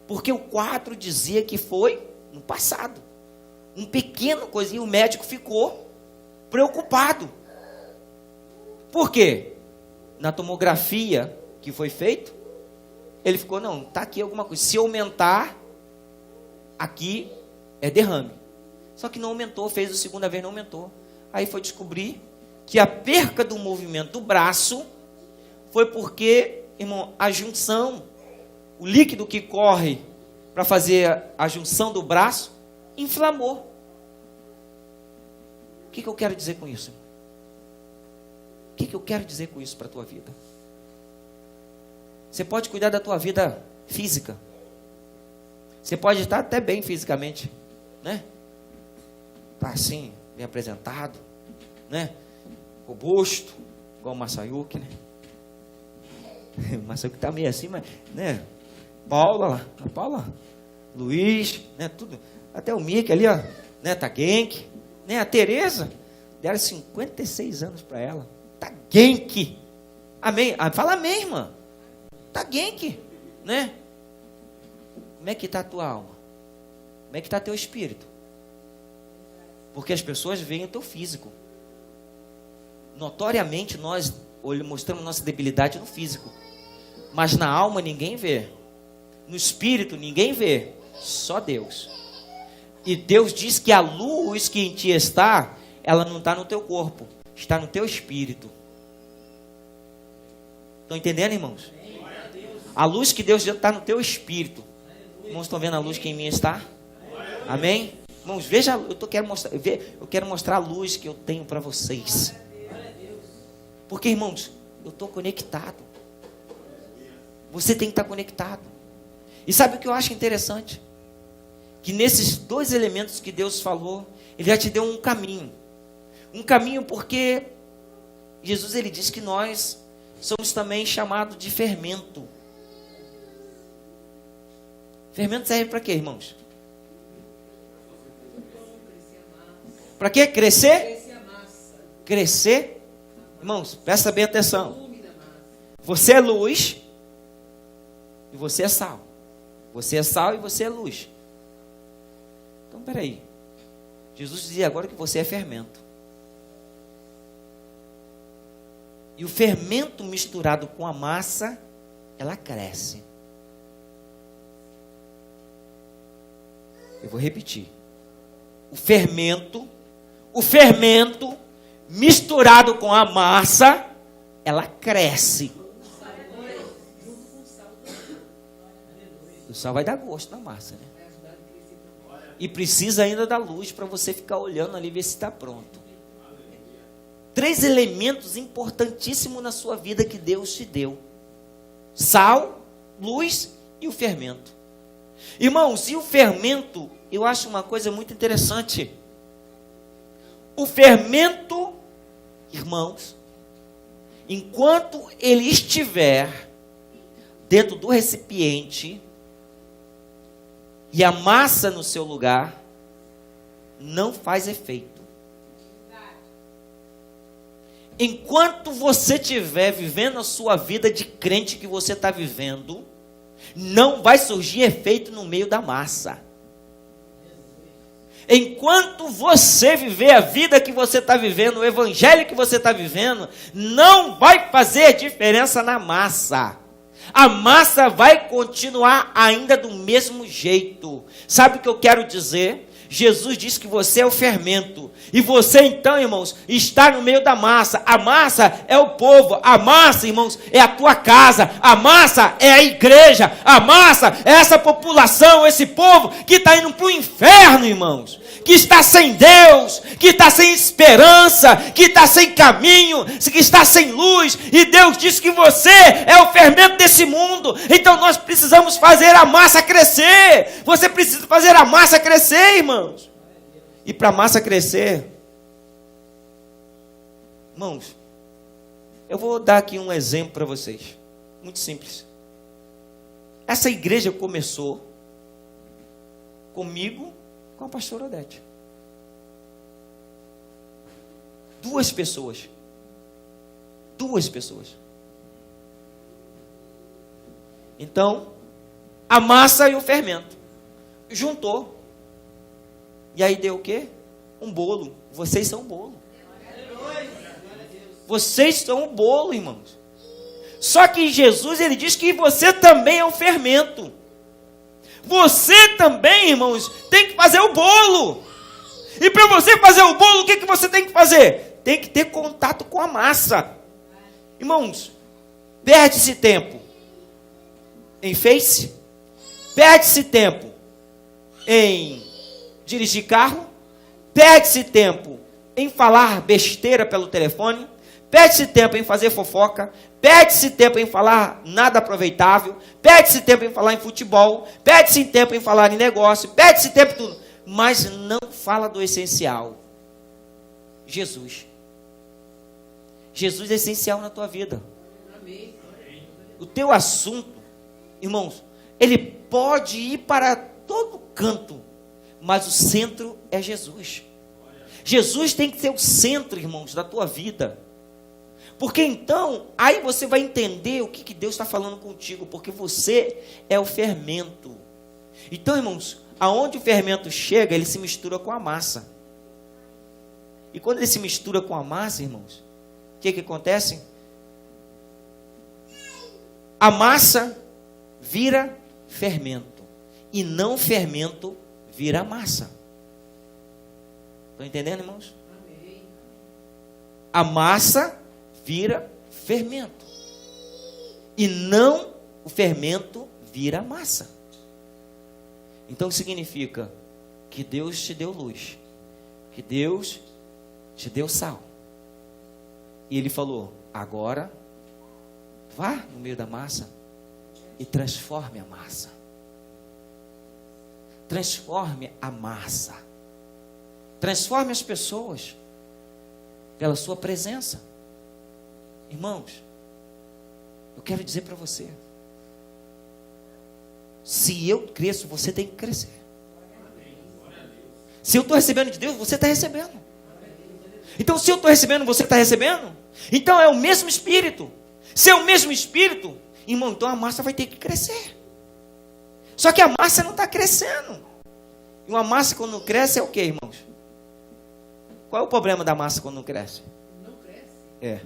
Porque o quadro dizia que foi no passado. Um pequeno coisinha, o médico ficou preocupado. Por quê? Na tomografia que foi feito, ele ficou, não, está aqui alguma coisa. Se aumentar, aqui é derrame. Só que não aumentou, fez a segunda vez, não aumentou. Aí foi descobrir que a perca do movimento do braço foi porque, irmão, a junção, o líquido que corre para fazer a junção do braço, inflamou. O que eu quero dizer com isso? O que eu quero dizer com isso para a tua vida? Você pode cuidar da tua vida física. Você pode estar até bem fisicamente, né? Tá assim, bem apresentado, né? Robusto, igual o Masayuki, né? O Masayuki tá meio assim, mas, né? Paula, Luiz, né? Tudo, até o Mickey ali, ó, né? Tá Genk, né? A Tereza, deram 56 anos para ela, tá Genk, amém? Fala amém, irmã. Tá Genk, né? Como é que está a tua alma? Como é que está teu espírito? Porque as pessoas veem o teu físico. Notoriamente nós mostramos nossa debilidade no físico. Mas na alma ninguém vê. No espírito ninguém vê. Só Deus. E Deus diz que a luz que em ti está, ela não está no teu corpo. Está no teu espírito. Estão entendendo, irmãos? A luz que Deus já está no teu espírito. Irmãos, estão vendo a luz que em mim está? Amém? Irmãos, veja, eu quero mostrar a luz que eu tenho para vocês. Porque, irmãos, eu estou conectado. Você tem que estar conectado. E sabe o que eu acho interessante? Que nesses dois elementos que Deus falou, Ele já te deu um caminho. Um caminho porque Jesus, Ele diz que nós somos também chamados de fermento. Fermento serve para quê, irmãos? Para quê? Crescer? Crescer? Irmãos, presta bem atenção. Você é luz e você é sal. Você é sal e você é luz. Então, peraí. Jesus dizia agora que você é fermento. E o fermento misturado com a massa, ela cresce. Eu vou repetir. O fermento misturado com a massa, ela cresce. O sal vai dar gosto na massa, né? E precisa ainda da luz para você ficar olhando ali e ver se está pronto. 3 elementos importantíssimos na sua vida que Deus te deu: sal, luz e o fermento. Irmãos, e o fermento, eu acho uma coisa muito interessante. O fermento, irmãos, enquanto ele estiver dentro do recipiente e a massa no seu lugar, não faz efeito. Enquanto você estiver vivendo a sua vida de crente que você está vivendo, não vai surgir efeito no meio da massa. Enquanto você viver a vida que você está vivendo, o evangelho que você está vivendo, não vai fazer diferença na massa. A massa vai continuar ainda do mesmo jeito. Sabe o que eu quero dizer? Jesus disse que você é o fermento. E você então, irmãos, está no meio da massa. A massa é o povo. A massa, irmãos, é a tua casa. A massa é a igreja. A massa é essa população, esse povo que está indo para o inferno, irmãos. Que está sem Deus, que está sem esperança, que está sem caminho, que está sem luz. E Deus diz que você é o fermento desse mundo. Então nós precisamos fazer a massa crescer. Você precisa fazer a massa crescer, irmãos. E para a massa crescer, irmãos, eu vou dar aqui um exemplo para vocês. Muito simples. Essa igreja começou comigo, com a pastora Odete. 2 pessoas. 2 pessoas. Então, a massa e o fermento juntou. E aí deu o quê? Um bolo. Vocês são um bolo. Vocês são um bolo, irmãos. Só que Jesus, ele diz que você também é um fermento. Você também, irmãos, tem que fazer o bolo. E para você fazer o bolo, o que você tem que fazer? Tem que ter contato com a massa. Irmãos, perde-se tempo em Face, perde-se tempo em dirigir carro, perde-se tempo em falar besteira pelo telefone, perde-se tempo em fazer fofoca, perde-se tempo em falar nada aproveitável, perde-se tempo em falar em futebol, perde-se tempo em falar em negócio, perde-se tempo em tudo, mas não fala do essencial. Jesus. Jesus é essencial na tua vida. O teu assunto, irmãos, ele pode ir para todo canto, mas o centro é Jesus. Jesus tem que ser o centro, irmãos, da tua vida. Porque então, aí você vai entender o que Deus está falando contigo, porque você é o fermento. Então, irmãos, aonde o fermento chega, ele se mistura com a massa. E quando ele se mistura com a massa, irmãos, o que acontece? A massa vira fermento, e não fermento vira massa. Estão entendendo, irmãos? A massa vira fermento. e não o fermento vira massa. Então significa que Deus te deu luz, que Deus te deu sal. E Ele falou: agora vá no meio da massa e transforme a massa. Transforme a massa. Transforme as pessoas pela sua presença. Irmãos, eu quero dizer para você, se eu cresço, você tem que crescer. Se eu estou recebendo de Deus, você está recebendo. Então, se eu estou recebendo, você está recebendo. Então, é o mesmo Espírito. Se é o mesmo Espírito, irmão, então a massa vai ter que crescer. Só que a massa não está crescendo. E uma massa quando não cresce é o que, irmãos? Qual é o problema da massa quando não cresce? Não cresce. É.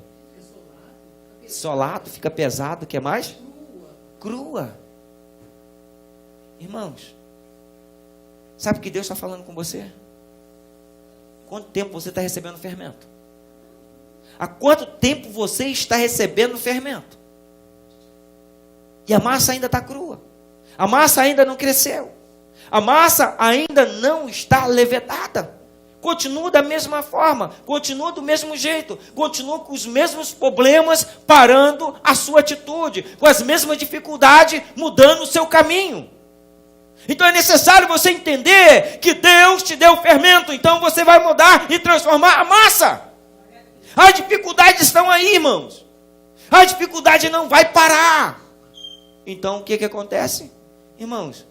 Solado, fica pesado, o que mais? Crua. Irmãos, sabe o que Deus está falando com você? Quanto tempo você está recebendo fermento? Há quanto tempo você está recebendo fermento? E a massa ainda está crua. A massa ainda não cresceu. A massa ainda não está levedada. Continua da mesma forma, continua do mesmo jeito, continua com os mesmos problemas, parando a sua atitude, com as mesmas dificuldades, mudando o seu caminho. Então é necessário você entender que Deus te deu o fermento, então você vai mudar e transformar a massa. As dificuldades estão aí, irmãos. A dificuldade não vai parar. Então o que acontece? Irmãos,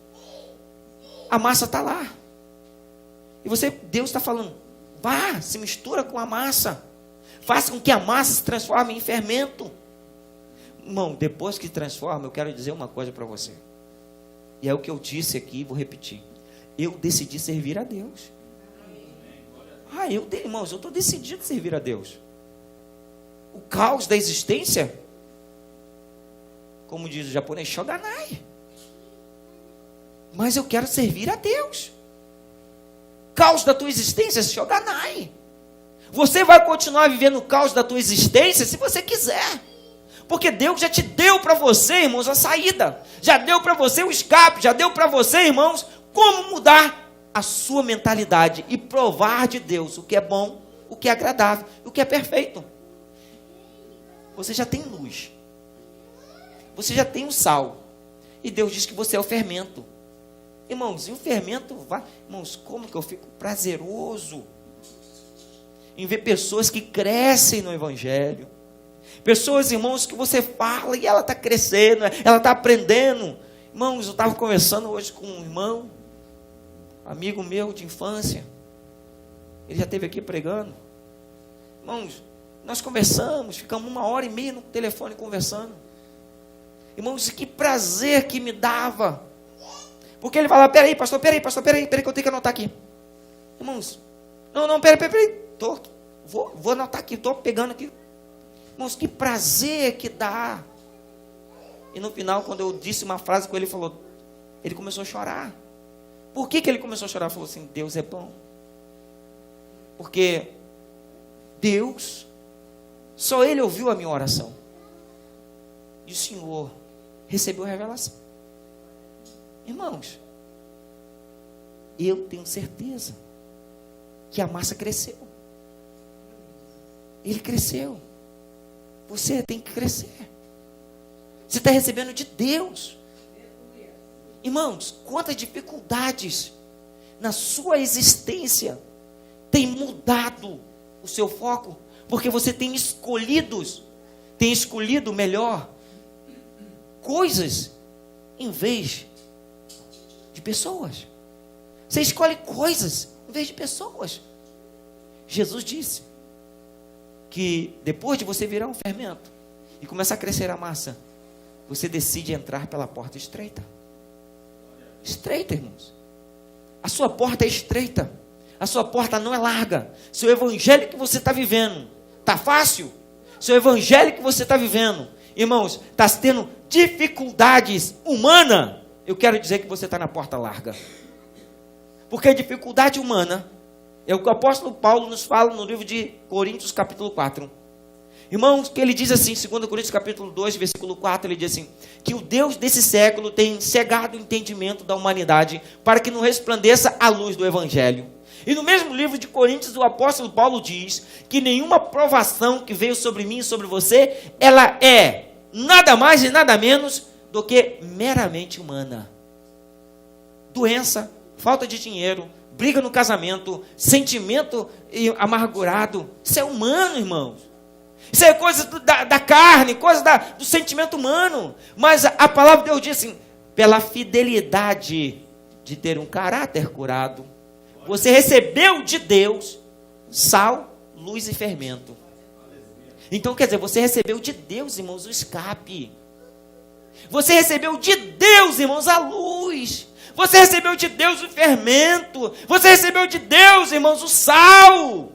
a massa está lá. E Deus está falando, vá, se mistura com a massa. Faça com que a massa se transforme em fermento. Irmão, depois que transforma, eu quero dizer uma coisa para você. E é o que eu disse aqui, vou repetir. Eu decidi servir a Deus. Irmãos, eu estou decidido a servir a Deus. O caos da existência, como diz o japonês, shoganai. Mas eu quero servir a Deus. Caos da tua existência, shoganai. Você vai continuar vivendo o caos da tua existência se você quiser. Porque Deus já te deu para você, irmãos, a saída. Já deu para você o escape. Já deu para você, irmãos, como mudar a sua mentalidade e provar de Deus o que é bom, o que é agradável, o que é perfeito. Você já tem luz. Você já tem o sal. E Deus diz que você é o fermento. Irmãos, e o fermento vai... Irmãos, como que eu fico prazeroso em ver pessoas que crescem no Evangelho. Pessoas, irmãos, que você fala e ela está crescendo, ela está aprendendo. Irmãos, eu estava conversando hoje com um irmão, amigo meu de infância. Ele já esteve aqui pregando. Irmãos, nós conversamos, ficamos 1h30 no telefone conversando. Irmãos, que prazer que me dava. Porque ele fala, peraí, pastor, peraí, que eu tenho que anotar aqui. Irmãos, não, peraí. Vou anotar aqui, estou pegando aqui. Irmãos, que prazer que dá. E no final, quando eu disse uma frase com ele, ele começou a chorar. Por que ele começou a chorar? Falou assim, Deus é bom. Porque Deus, só Ele ouviu a minha oração. E o Senhor recebeu a revelação. Irmãos, eu tenho certeza que a massa cresceu. Ele cresceu. Você tem que crescer. Você está recebendo de Deus. Irmãos, quantas dificuldades na sua existência tem mudado o seu foco? Porque você tem escolhido melhor coisas em vez de pessoas. Você escolhe coisas em vez de pessoas. Jesus disse que depois de você virar um fermento e começar a crescer a massa, você decide entrar pela porta estreita. Estreita, irmãos. A sua porta é estreita. A sua porta não é larga. Se o evangelho que você está vivendo está fácil, se o evangelho que você está vivendo, irmãos, está tendo dificuldades humanas, eu quero dizer que você está na porta larga. Porque a dificuldade humana é o que o apóstolo Paulo nos fala no livro de Coríntios capítulo 4. Irmãos, que ele diz assim, 2 Coríntios capítulo 2, versículo 4, ele diz assim, que o Deus desse século tem cegado o entendimento da humanidade para que não resplandeça a luz do Evangelho. E no mesmo livro de Coríntios, o apóstolo Paulo diz que nenhuma provação que veio sobre mim e sobre você, ela é nada mais e nada menos do que meramente humana. Doença, falta de dinheiro, briga no casamento, sentimento amargurado, isso é humano, irmãos. Isso é coisa da carne, coisa do sentimento humano. Mas a palavra de Deus diz assim, pela fidelidade de ter um caráter curado, você recebeu de Deus sal, luz e fermento. Então, quer dizer, você recebeu de Deus, irmãos, o escape. Você recebeu de Deus, irmãos, a luz. Você recebeu de Deus o fermento. Você recebeu de Deus, irmãos, o sal.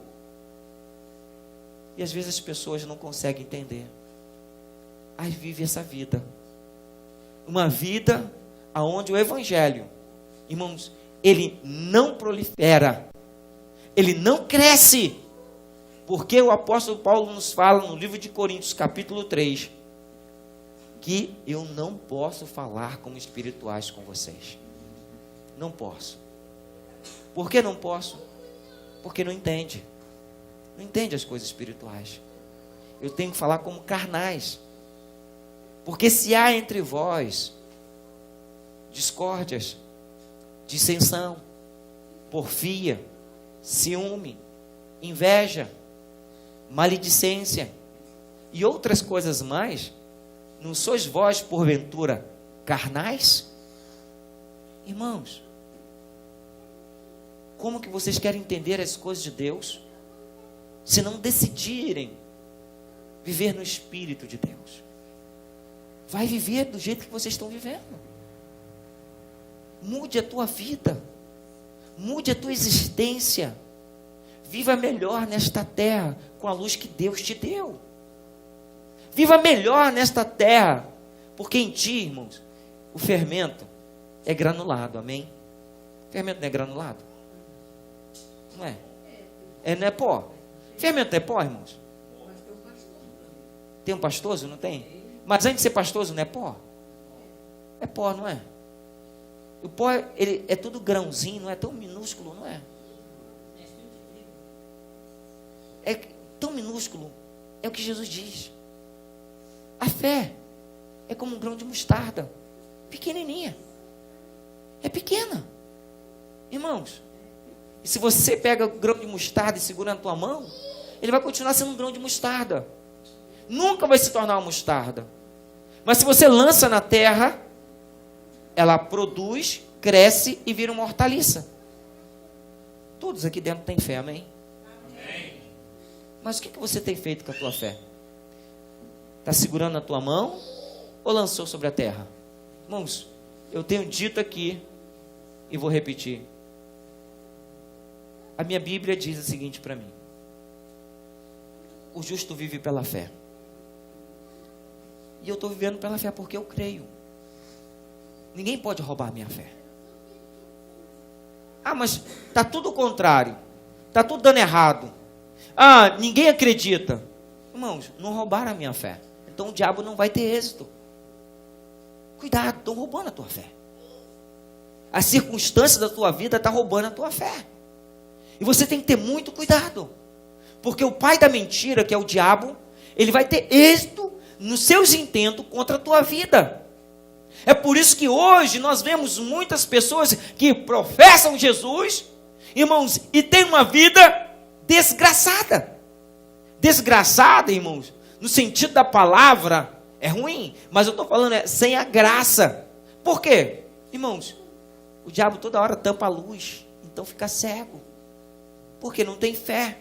E às vezes as pessoas não conseguem entender. Aí vive essa vida. Uma vida onde o Evangelho, irmãos, ele não prolifera. Ele não cresce. Porque o apóstolo Paulo nos fala no livro de Coríntios, capítulo 3, que eu não posso falar como espirituais com vocês. Não posso. Por que não posso? Porque não entende. Não entende as coisas espirituais. Eu tenho que falar como carnais. Porque se há entre vós discórdias, dissensão, porfia, ciúme, inveja, maledicência e outras coisas mais, não sois vós, porventura, carnais? Irmãos, como que vocês querem entender as coisas de Deus, se não decidirem viver no Espírito de Deus? Vai viver do jeito que vocês estão vivendo. Mude a tua vida, mude a tua existência. Viva melhor nesta terra com a luz que Deus te deu. Viva melhor nesta terra, porque em ti, irmãos, o fermento é granulado, amém? Fermento não é granulado? Não é? Não é pó? Fermento é pó, irmãos? Tem um pastoso, não tem? Mas antes de ser pastoso, não é pó? É pó, não é? O pó, ele é tudo grãozinho, não é tão minúsculo, não é? É tão minúsculo, é o que Jesus diz. A fé é como um grão de mostarda, pequenininha, é pequena, irmãos. E se você pega o grão de mostarda e segura na tua mão, ele vai continuar sendo um grão de mostarda, nunca vai se tornar uma mostarda. Mas se você lança na terra, ela produz, cresce e vira uma hortaliça. Todos aqui dentro têm fé, amém? Mas o que você tem feito com a tua fé? Está segurando na tua mão ou lançou sobre a terra? Irmãos, eu tenho dito aqui e vou repetir. A minha Bíblia diz o seguinte para mim: o justo vive pela fé. E eu estou vivendo pela fé porque eu creio. Ninguém pode roubar a minha fé. Ah, mas está tudo o contrário. Está tudo dando errado. Ah, ninguém acredita. Irmãos, não roubaram a minha fé. Então o diabo não vai ter êxito. Cuidado, estão roubando a tua fé. A circunstância da tua vida está roubando a tua fé. E você tem que ter muito cuidado. Porque o pai da mentira, que é o diabo, ele vai ter êxito nos seus intentos contra a tua vida. É por isso que hoje nós vemos muitas pessoas que professam Jesus, irmãos, e têm uma vida desgraçada. Desgraçada, irmãos, no sentido da palavra, é ruim, mas eu estou falando sem a graça. Por quê? Irmãos, o diabo toda hora tampa a luz, então fica cego, porque não tem fé.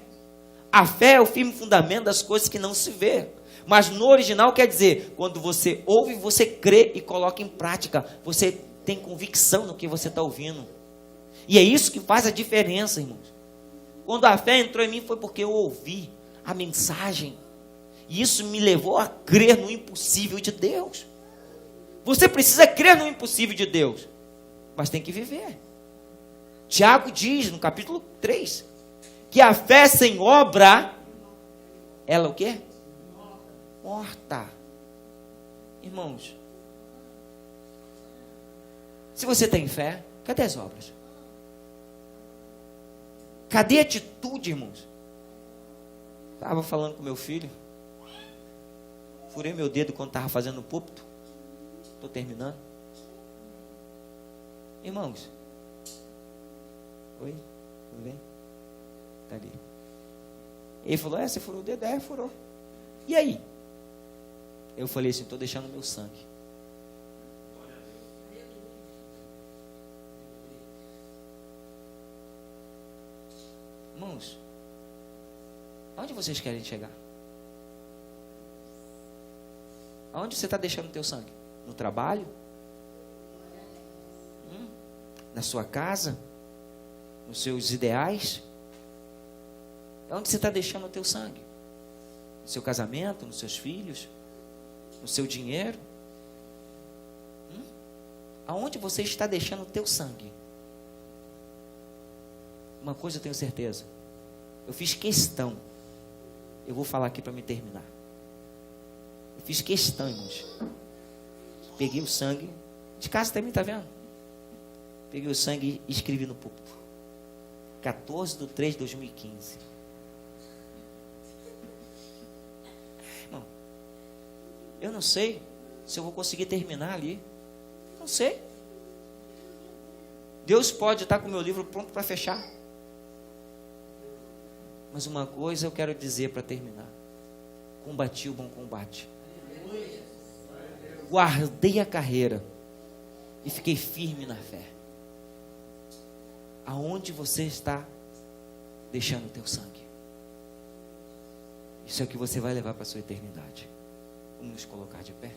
A fé é o firme fundamento das coisas que não se vê. Mas no original quer dizer, quando você ouve, você crê e coloca em prática. Você tem convicção no que você está ouvindo. E é isso que faz a diferença, irmãos. Quando a fé entrou em mim foi porque eu ouvi a mensagem. E isso me levou a crer no impossível de Deus. Você precisa crer no impossível de Deus, mas tem que viver. Tiago diz no capítulo 3, que a fé sem obra, ela o quê? morta. Irmãos, se você tem fé, cadê as obras? Cadê a atitude, irmãos? Estava falando com meu filho, furei meu dedo quando estava fazendo o púlpito. Estou terminando. Irmãos, oi, tudo bem? Está ali. Ele falou, você furou o dedo? Furou. E aí? Eu falei assim, estou deixando meu sangue. Irmãos, aonde vocês querem chegar? Aonde você está deixando o teu sangue? No trabalho? Na sua casa? Nos seus ideais? Aonde você está deixando o teu sangue? No seu casamento? Nos seus filhos? No seu dinheiro? Aonde você está deixando o teu sangue? Uma coisa eu tenho certeza. Eu fiz questão. Eu vou falar aqui para me terminar. Eu fiz questão, irmãos. Peguei o sangue. De casa também, está vendo? Peguei o sangue e escrevi no púlpito. 14/3/2015. Irmão, eu não sei se eu vou conseguir terminar ali. Não sei. Deus pode estar com o meu livro pronto para fechar. Mas uma coisa eu quero dizer para terminar. Combati o bom combate. Guardei a carreira. E fiquei firme na fé. Aonde você está deixando o teu sangue? Isso é o que você vai levar para a sua eternidade. Vamos nos colocar de pé.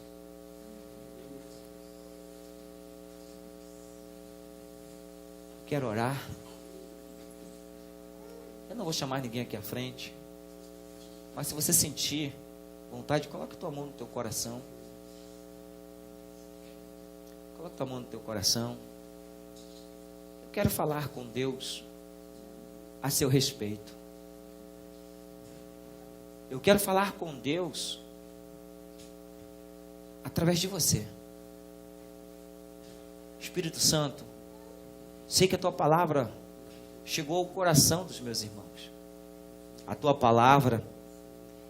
Quero orar. Eu não vou chamar ninguém aqui à frente. Mas se você sentir vontade, coloque tua mão no teu coração. Coloque tua mão no teu coração. Eu quero falar com Deus a seu respeito. Eu quero falar com Deus através de você. Espírito Santo, sei que a tua palavra chegou ao coração dos meus irmãos. A tua palavra,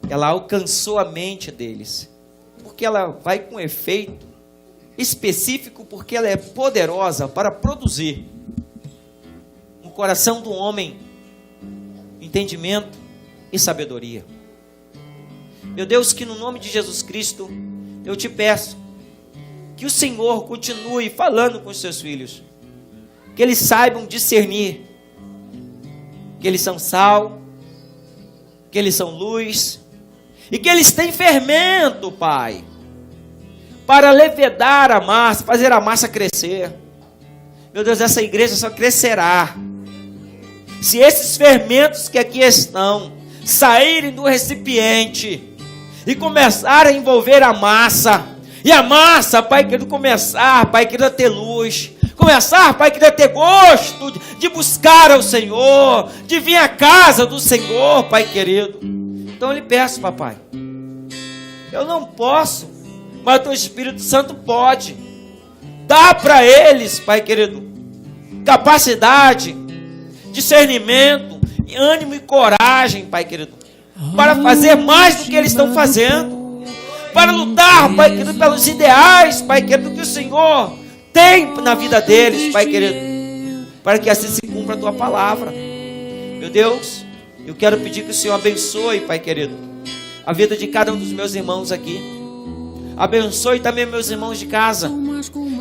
ela alcançou a mente deles, porque ela vai com efeito específico, porque ela é poderosa para produzir no coração do homem entendimento e sabedoria. Meu Deus, que no nome de Jesus Cristo eu te peço que o Senhor continue falando com os seus filhos, que eles saibam discernir que eles são sal, que eles são luz, e que eles têm fermento, Pai, para levedar a massa, fazer a massa crescer. Meu Deus, essa igreja só crescerá se esses fermentos que aqui estão saírem do recipiente e começarem a envolver a massa, e a massa, Pai querido, começar, Pai querido, a ter luz, começar, Pai querido, a ter gosto de buscar ao Senhor, de vir à casa do Senhor, Pai querido. Então eu lhe peço, papai, eu não posso, mas o teu Espírito Santo pode. Dá para eles, Pai querido, capacidade, discernimento, ânimo e coragem, Pai querido, para fazer mais do que eles estão fazendo, para lutar, Pai querido, pelos ideais, Pai querido, que o Senhor tem na vida deles, Pai querido, para que assim se cumpra a tua palavra. Meu Deus, eu quero pedir que o Senhor abençoe, Pai querido, a vida de cada um dos meus irmãos aqui. Abençoe também meus irmãos de casa,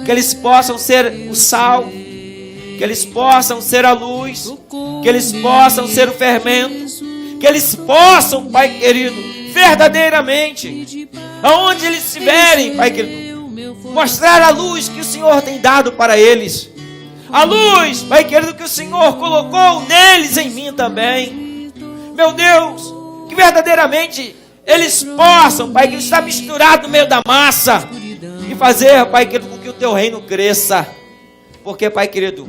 que eles possam ser o sal, que eles possam ser a luz, que eles possam ser o fermento, que eles possam, Pai querido, verdadeiramente, aonde eles estiverem, Pai querido, mostrar a luz que o Senhor tem dado para eles, a luz, Pai querido, que o Senhor colocou neles, em mim também. Meu Deus, que verdadeiramente eles possam, Pai querido, estar misturado no meio da massa e fazer, Pai querido, com que o teu reino cresça. Porque, Pai querido,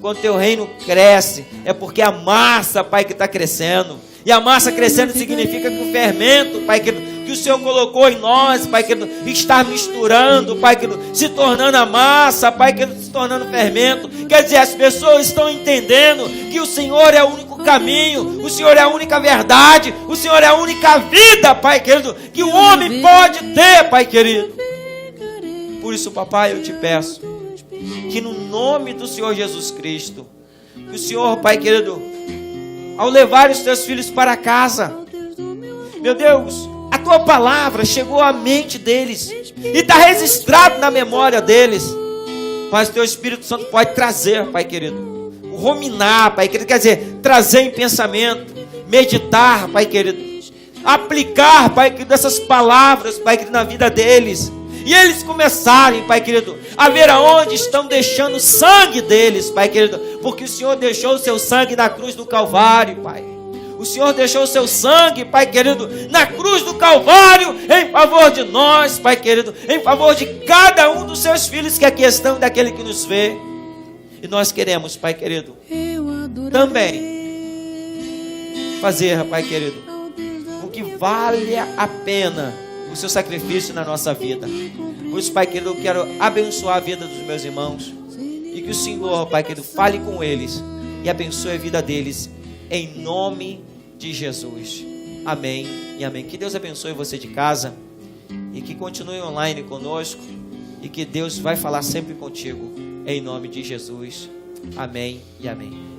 quando o teu reino cresce, é porque a massa, Pai, que está crescendo. E a massa crescendo significa que o fermento, Pai querido, que o Senhor colocou em nós, Pai querido, está misturando, Pai querido, se tornando a massa, Pai querido, se tornando fermento. Quer dizer, as pessoas estão entendendo que o Senhor é o único caminho, o Senhor é a única verdade, o Senhor é a única vida, Pai querido, que o homem pode ter, Pai querido. Por isso, papai, eu te peço que no nome do Senhor Jesus Cristo, que o Senhor, Pai querido, ao levar os teus filhos para casa, meu Deus, a tua palavra chegou à mente deles e está registrado na memória deles, mas o teu Espírito Santo pode trazer, Pai querido, ruminar, Pai querido, quer dizer, trazer em pensamento, meditar, Pai querido, aplicar, Pai querido, essas palavras, Pai querido, na vida deles. E eles começarem, Pai querido, a ver aonde estão deixando o sangue deles, Pai querido, porque o Senhor deixou o seu sangue na cruz do Calvário, Pai. O Senhor deixou o seu sangue, Pai querido, na cruz do Calvário, em favor de nós, Pai querido, em favor de cada um dos seus filhos que aqui estão, daquele que nos vê. E nós queremos, Pai querido, também fazer, Pai querido, o que vale a pena o seu sacrifício na nossa vida. Por isso, Pai querido, eu quero abençoar a vida dos meus irmãos e que o Senhor, Pai querido, fale com eles e abençoe a vida deles em nome de Jesus. Amém e amém. Que Deus abençoe você de casa e que continue online conosco e que Deus vai falar sempre contigo em nome de Jesus. Amém e amém.